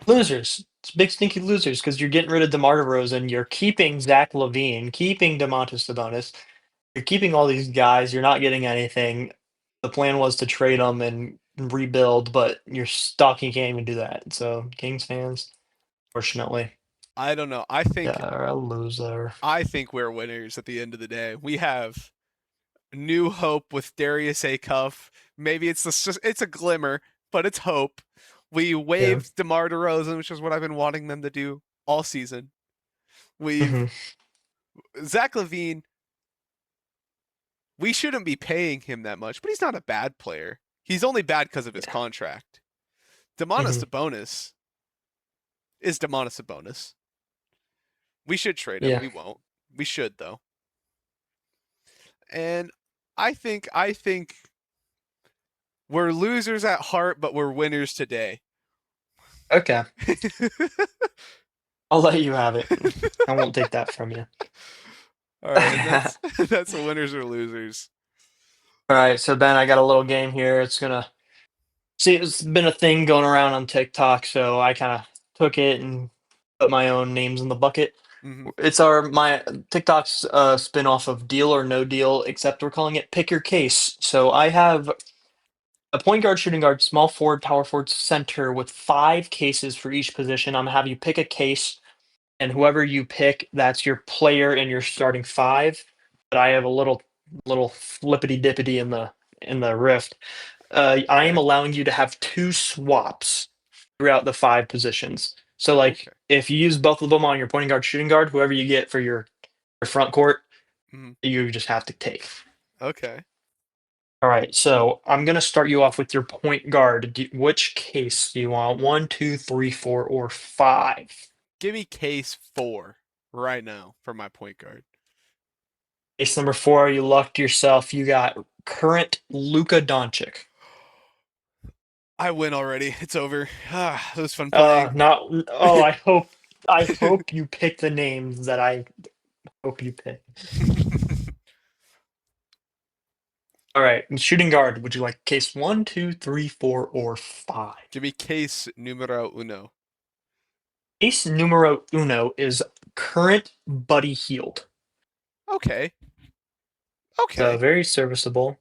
Losers. It's big stinky losers because you're getting rid of DeMar DeRozan. You're keeping Zach LaVine, keeping DeMontis Sabonis. You're keeping all these guys. You're not getting anything. The plan was to trade them and rebuild, but you're stuck. You can't even do that. So Kings fans, fortunately, I don't know. are a loser. I think we're winners at the end of the day. We have new hope with Darius A. Cuff. Maybe it's a glimmer, but it's hope. We Yeah. waived DeMar DeRozan, which is what I've been wanting them to do all season. Hmm. We've Zach Levine. We shouldn't be paying him that much, but he's not a bad player. He's only bad because of his Yeah. contract. Demonis Hmm. Sabonis is Demonis Sabonis. We should trade him. Yeah. We won't. We should though. And I think we're losers at heart, but we're winners today. Okay. I'll let you have it. I won't take that from you. All right, and that's that's the winners or losers. All right, so Ben, I got a little game here. It's been a thing going around on TikTok, so I kind of took it and put my own names in the bucket. Hmm. It's my TikTok's spin off of Deal or No Deal, except we're calling it Pick Your Case. So I have a point guard, shooting guard, small forward, power forward, center with 5 cases for each position. I'm gonna have you pick a case, and whoever you pick, that's your player in your starting five. but I have a little flippity dippity in the rift. I am Okay. allowing you to have two swaps throughout the five positions. So like Okay. if you use both of them on your pointing guard, shooting guard, whoever you get for your front court, Mhm. you just have to take. Okay. All right, so I'm gonna start you off with your point guard. Which case do you want? One, two, three, four, or five? Give me case 4 right now for my point guard. Case number four, you lucked yourself. You got current Luka Doncic. I win already. It's over. Ah, it was fun playing. Not. Oh, I hope you pick the names that I hope you pick. All right, shooting guard. Would you like case one, two, three, four, or five? Give me case numero uno. Case numero uno is current Buddy Healed. Okay. So Okay. very serviceable.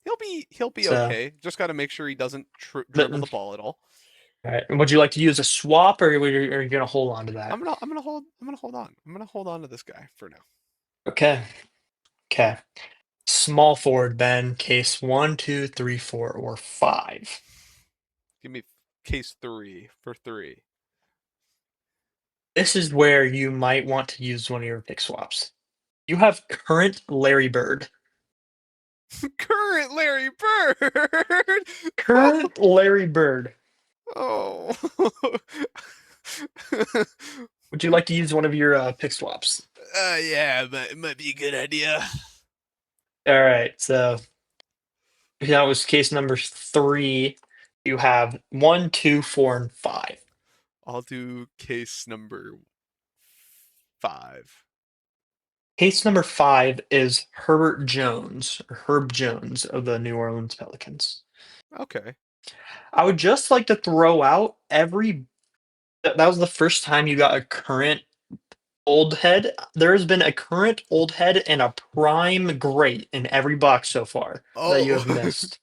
He'll be So, okay. Just got to make sure he doesn't but, dribble the ball at all. all right. Would you like to use a swap, or are you gonna hold on to that? I'm gonna hold on to this guy for now. Okay. Okay. Small forward, Ben. Case one, two, three, four, or five. Give me case 3 for 3. This is where you might want to use one of your pick swaps. You have current Larry Bird. Current Larry Bird. Current Larry Bird. Oh. Would you like to use one of your pick swaps? Yeah, but it might be a good idea. All right. So that was case number three. You have one, two, four, and five. I'll do case number 5. Case number five is Herbert Jones, or Herb Jones of the New Orleans Pelicans. Okay. I would just like to throw out that was the first time you got a current old head. There has been a current old head and a prime great in every box so far that you Oh. have missed.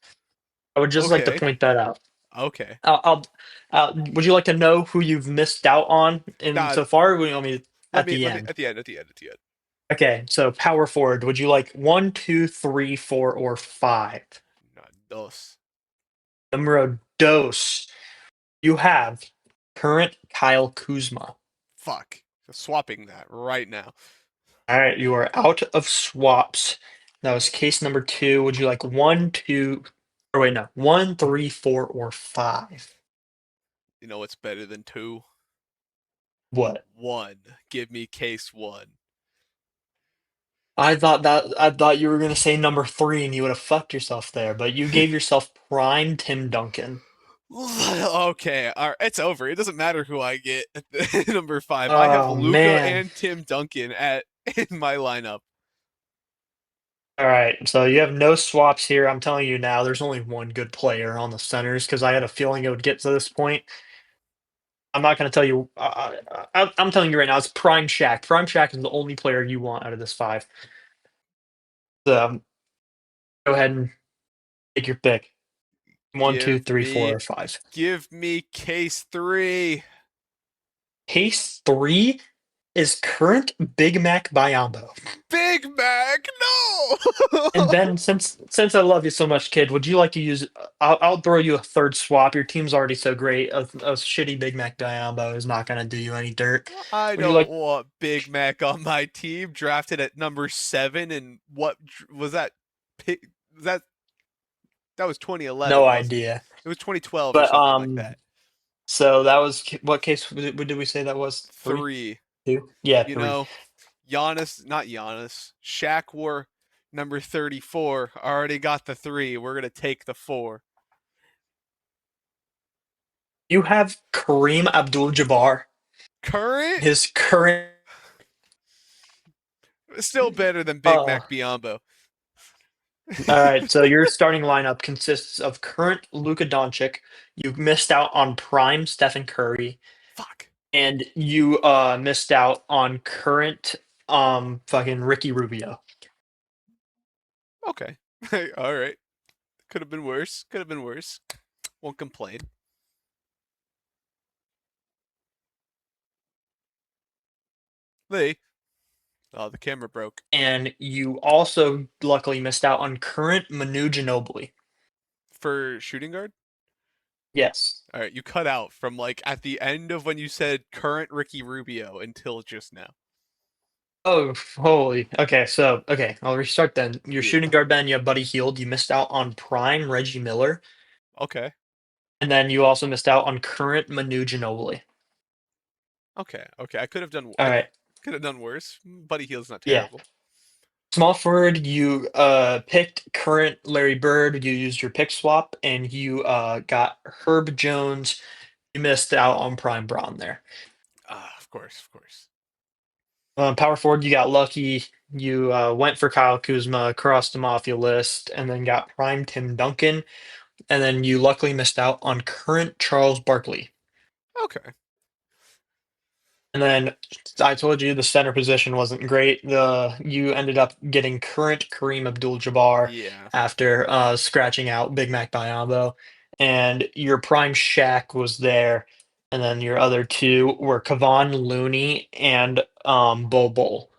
I would just like to Okay. point that out. Okay. I'll, I'll, would you like to know who you've missed out on in Nah, so far? Or would you want me let at me the let me end? at the end. Okay, so power forward. Would you like one, two, three, four, or five? Nah, dos. Numero dos. You have current Kyle Kuzma. Fuck. Swapping that right now. All right, you are out of swaps. That was case number two. Would you like one, two, or wait, no, one, three, four, or five? You know what's better than 2? What? 1. Give me case 1. I thought you were gonna say number three and you would have fucked yourself there, but you gave yourself prime Tim Duncan. Okay, all right, it's over. It doesn't matter who I get at the number 5. I have Oh Luca man. and Tim Duncan at in my lineup. All right, so you have no swaps here. I'm telling you now, there's only one good player on the centers because I had a feeling it would get to this point. I'm not going to tell you. I'm telling you right now, it's Prime Shack. Prime Shack is the only player you want out of this five. So go ahead and take your pick. One, two, Give three, four, me or five. give me case 3. Case three is current Big Mac Biombo. Big Mac. And No. Ben, since I love you so much, kid, would you like to use? I'll throw you a third swap. Your team's already so great. A shitty Big Mac Biombo is not going to do you any dirt. I Would you don't like? want Big Mac on my team. Drafted at number 7, and what was that? That that was No 2011, wasn't it? idea. It was 2012 or But something like that. so that was what case did we say that was? Three, 3. two? Yeah, You three. know, not Giannis. Shaq wore number 34. Already got the 3. We're gonna take the 4. You have Kareem Abdul-Jabbar. Current, His current. still better than Big Uh, Mac Biombo. all right. So your starting lineup consists of current Luka Doncic. You missed out on prime Stephen Curry, Fuck. and you missed out on current fucking Ricky Rubio. Okay. All right. Could have been worse. Could have been worse. Won't complain. Lee, Oh, the camera broke. And you also luckily missed out on current Manu Ginobili. For shooting guard? Yes. All right, you cut out from like at the end of when you said current Ricky Rubio until just now. Oh, holy. Okay, I'll restart then. Your Yeah. shooting guard, Ben, you have Buddy Hield. You missed out on prime Reggie Miller. Okay. And then you also missed out on current Manu Ginobili. Okay. Okay. I could have done. All I right. could have done worse. Buddy Hield's not Yeah. terrible. Small forward, you picked current Larry Bird. You used your pick swap, and you got Herb Jones. You missed out on prime Braun there. Ah, of course. Of course. Power forward, you got lucky. You went for Kyle Kuzma, crossed him off your list, and then got prime Tim Duncan. And then you luckily missed out on current Charles Barkley. Okay. And then I told you the center position wasn't great. You ended up getting current Kareem Abdul-Jabbar Yeah. after scratching out Big Mac Biyombo, and your prime Shaq was there. And then your other two were Kevon Looney and Bol Bol.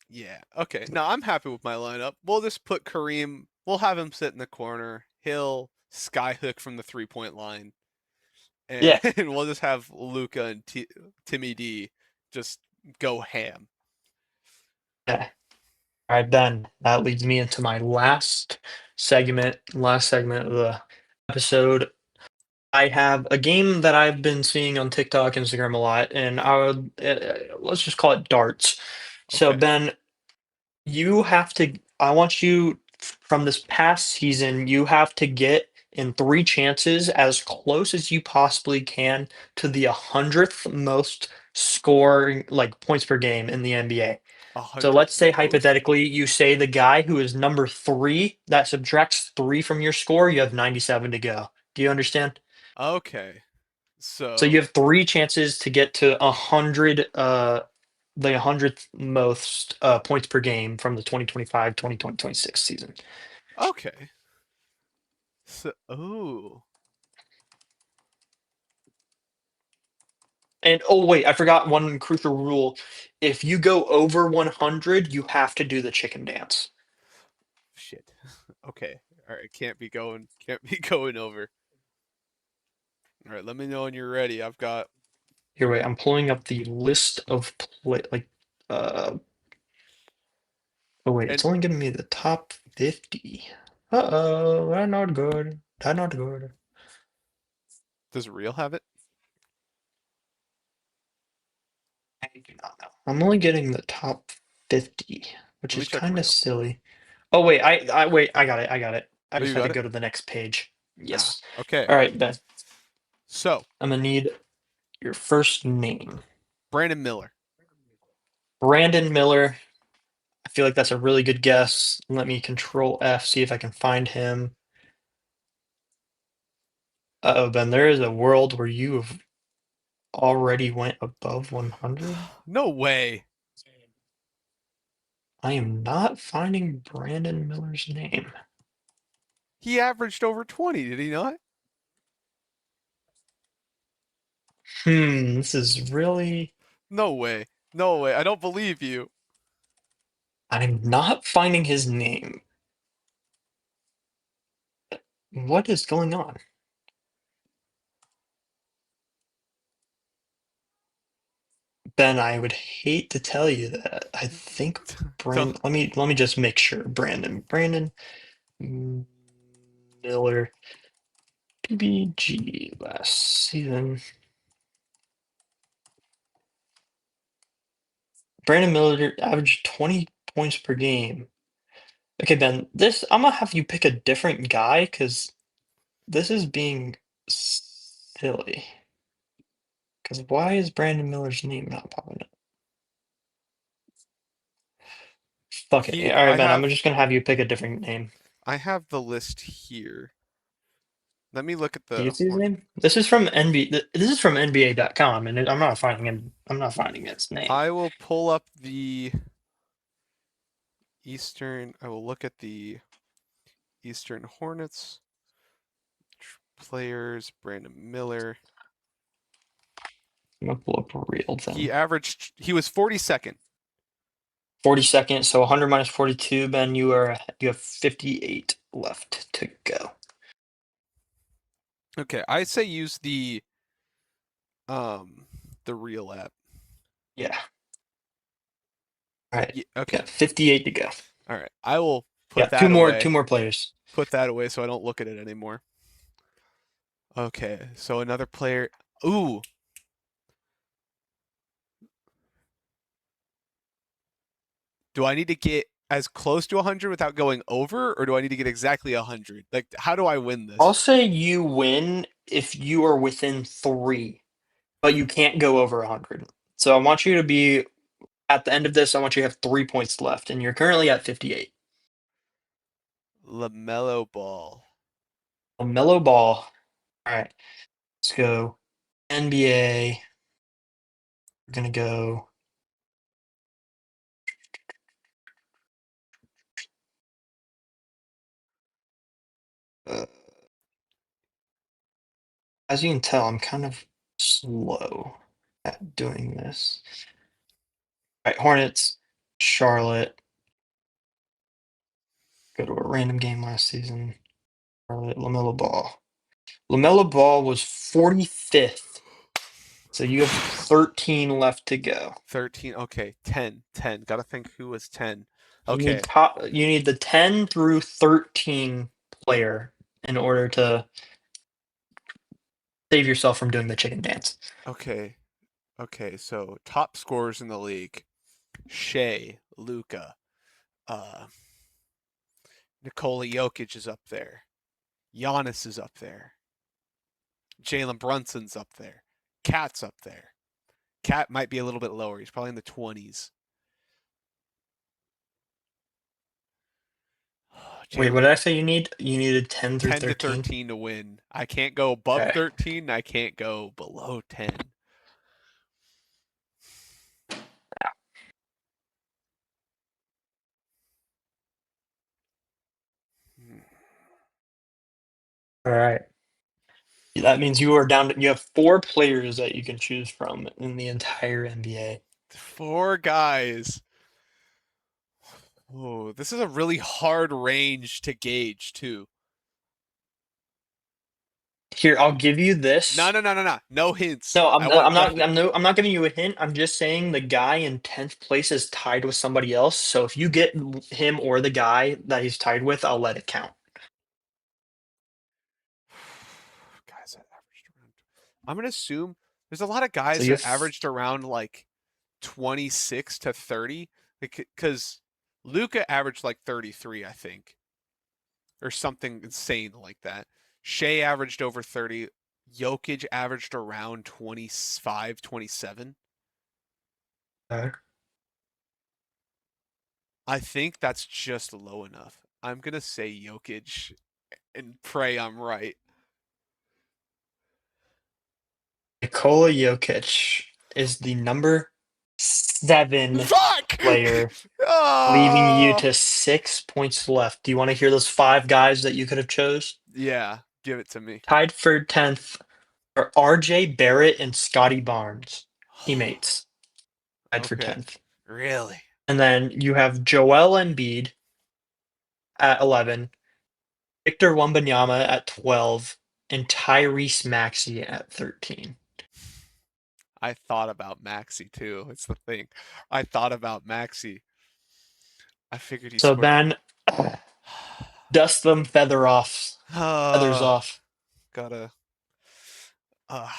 Yeah. Okay. No, I'm happy with my lineup. We'll just put Kareem. We'll have him sit in the corner. He'll skyhook from the 3-point line, and Yeah. we'll just have Luca and Timmy D just go ham. Okay. All right, Ben. That leads me into my last segment of the episode. I have a game that I've been seeing on TikTok, Instagram a lot, and I would let's just call it darts. So Okay. Ben, you have to. I want you from this past season. You have to get in three chances as close as you possibly can to the 100th most scoring like points per game in the NBA. A So hundredth let's say most. hypothetically, you say the guy who is number three that subtracts three from your score, you have 97 to go. Do you understand? Okay. So you So have three chances to get to 100, the 100th most points per game from the 2025-2026 season. okay. So oh. And oh wait, I forgot one crucial rule. If you go over 100, you have to do the chicken dance. Shit. Okay. All right. Can't be going. Can't be going over. All right. Let me know when you're ready. I've got. Here, wait, I'm pulling up the list of play like uh oh wait, it's And only giving me the top 50. Uh-oh, that's not good. That's not good. does Real have it? I do not know. I'm only getting the top 50, which Let me is check kind of Real. silly. Oh wait, wait, I got it. I got it. I Oh, just you had to got it. go to the next page. Ah. Yes. Okay. All right, Ben. So I'm gonna need your first name. Brandon Miller. Brandon Miller. I feel like that's a really good guess. Let me control F, see if I can find him. Uh-oh, Ben, there is a world where you have already went above 100. No way. I am not finding Brandon Miller's name. He averaged over 20, did he not? This is really. No way. No way. I don't believe you. I'm not finding his name. What is going on? Ben, I would hate to tell you that. I think Don't let me just make sure. Brandon Miller, PBG last season. Brandon Miller averaged 20 points per game. Okay, Ben, this I'm gonna have you pick a different guy because this is being silly. Because why is Brandon Miller's name not popping up? Fuck it. he All right, Ben, I'm just gonna have you pick a different name. I have the list here. Let me look at Do you the see his horn. name? This is from This is from NBA.com, and I'm not finding him. I'm not finding his name. I will pull up the Eastern. I will look at the Eastern Hornets players. Brandon Miller. I'm gonna pull up real He then. averaged. He was 42nd. 42nd, so 100 minus 42, Ben, you have 58 left to go. Okay, I say use um the real app. Yeah. All right. Yeah, You okay. got 58 to go. All right. I will put Yeah, two that more, two away. more players. Put that away so I don't look at it anymore. Okay. So another player. Ooh. Do I need to get as close to 100 without going over, or do I need to get exactly 100? Like, how do I win I'll this? say you win if you are within 3, but you can't go over 100. So I want you to be at the end of this, I want you to have 3 points left, and you're currently at 58. LaMelo Ball. A mellow ball. All right, let's go NBA. We're gonna go. Uh, as you can tell, I'm kind of slow at doing this. All right, Hornets, Charlotte. Go to a random game last season. Charlotte, LaMelo Ball. LaMelo Ball was 45th, so you have 13 left to go. 13. Okay. 10. 10. Gotta think who was 10. You need Okay. top. You need the 10 through 13 player in order to save yourself from doing the chicken dance. Okay. Okay. So top scorers in the league: Shea, Luca, uh, Nikola Jokic is up there. Giannis is up there. Jalen Brunson's up there. Cat's up there. Cat might be a little bit lower. He's probably in the 20s. Wait, Jalen what did I say you need? You needed 10 through 10 to 13? 13 to win. I can't go above Okay. 13. I can't go below 10. All right. That means you are down to, you have 4 players that you can choose from in the entire NBA. Four guys. Oh, this is a really hard range to gauge too. Here, I'll give you No, this. no, no, no, no. No hints. No, I want I'm not nothing. I'm no I'm not giving you a hint. I'm just saying the guy in 10th place is tied with somebody else. So if you get him or the guy that he's tied with, I'll let it count. Guys that averaged around. I'm gonna assume there's a lot of So guys you that have averaged around like 26 to 30, because Luca averaged like 33, I think, or something insane like that. Shea averaged over 30. Jokic averaged around 25, 27. uh, I think that's just low enough. I'm gonna say Jokic and pray I'm right. Nikola Jokic is the number 7 Fuck! player, leaving you Oh! to 6 points left. Do you want to hear those 5 guys that you could have chose? Yeah, give it to me. Tied for 10th are RJ Barrett and Scotty Barnes, teammates, tied for Okay. 10th. Really? And then you have Joel Embiid at 11, Victor Wembanyama at 12, and Tyrese Maxey at 13. I thought about Maxi too. It's the thing. I thought about Maxi. I figured he So scored. Ben, dust them feathers Uh, off. gotta. Uh,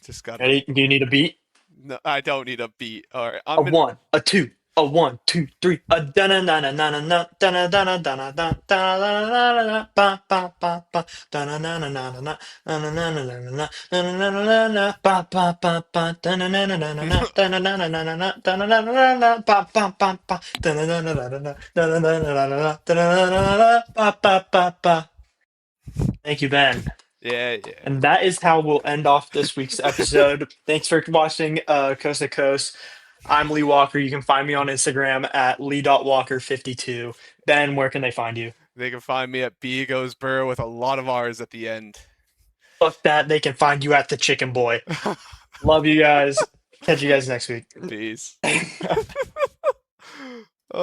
just gotta. Ready? Do you need a beat? No, I don't need a beat. All right, A I'm in. one, a two, a one, two, three, a dana dana dana na dana dana dana dana dana ba ba ba ba dana dana dana na dana dana dana na dana dana dana ba ba ba ba dana dana dana na dana dana dana na dana dana dana ba ba ba ba dana dana dana na dana dana dana na dana dana dana ba ba ba ba. Thank you, Ben. Yeah, yeah. And that is how we'll end off this week's episode. Thanks for watching Coast to Coast. I'm Lee Walker. You can find me on Instagram at lee.walker52. Ben, where can they find you? They can find me at B Goes Burr with a lot of R's at the end. Fuck that. They can find you at the Chicken Boy. Love you guys. Catch you guys next week. Peace. Uh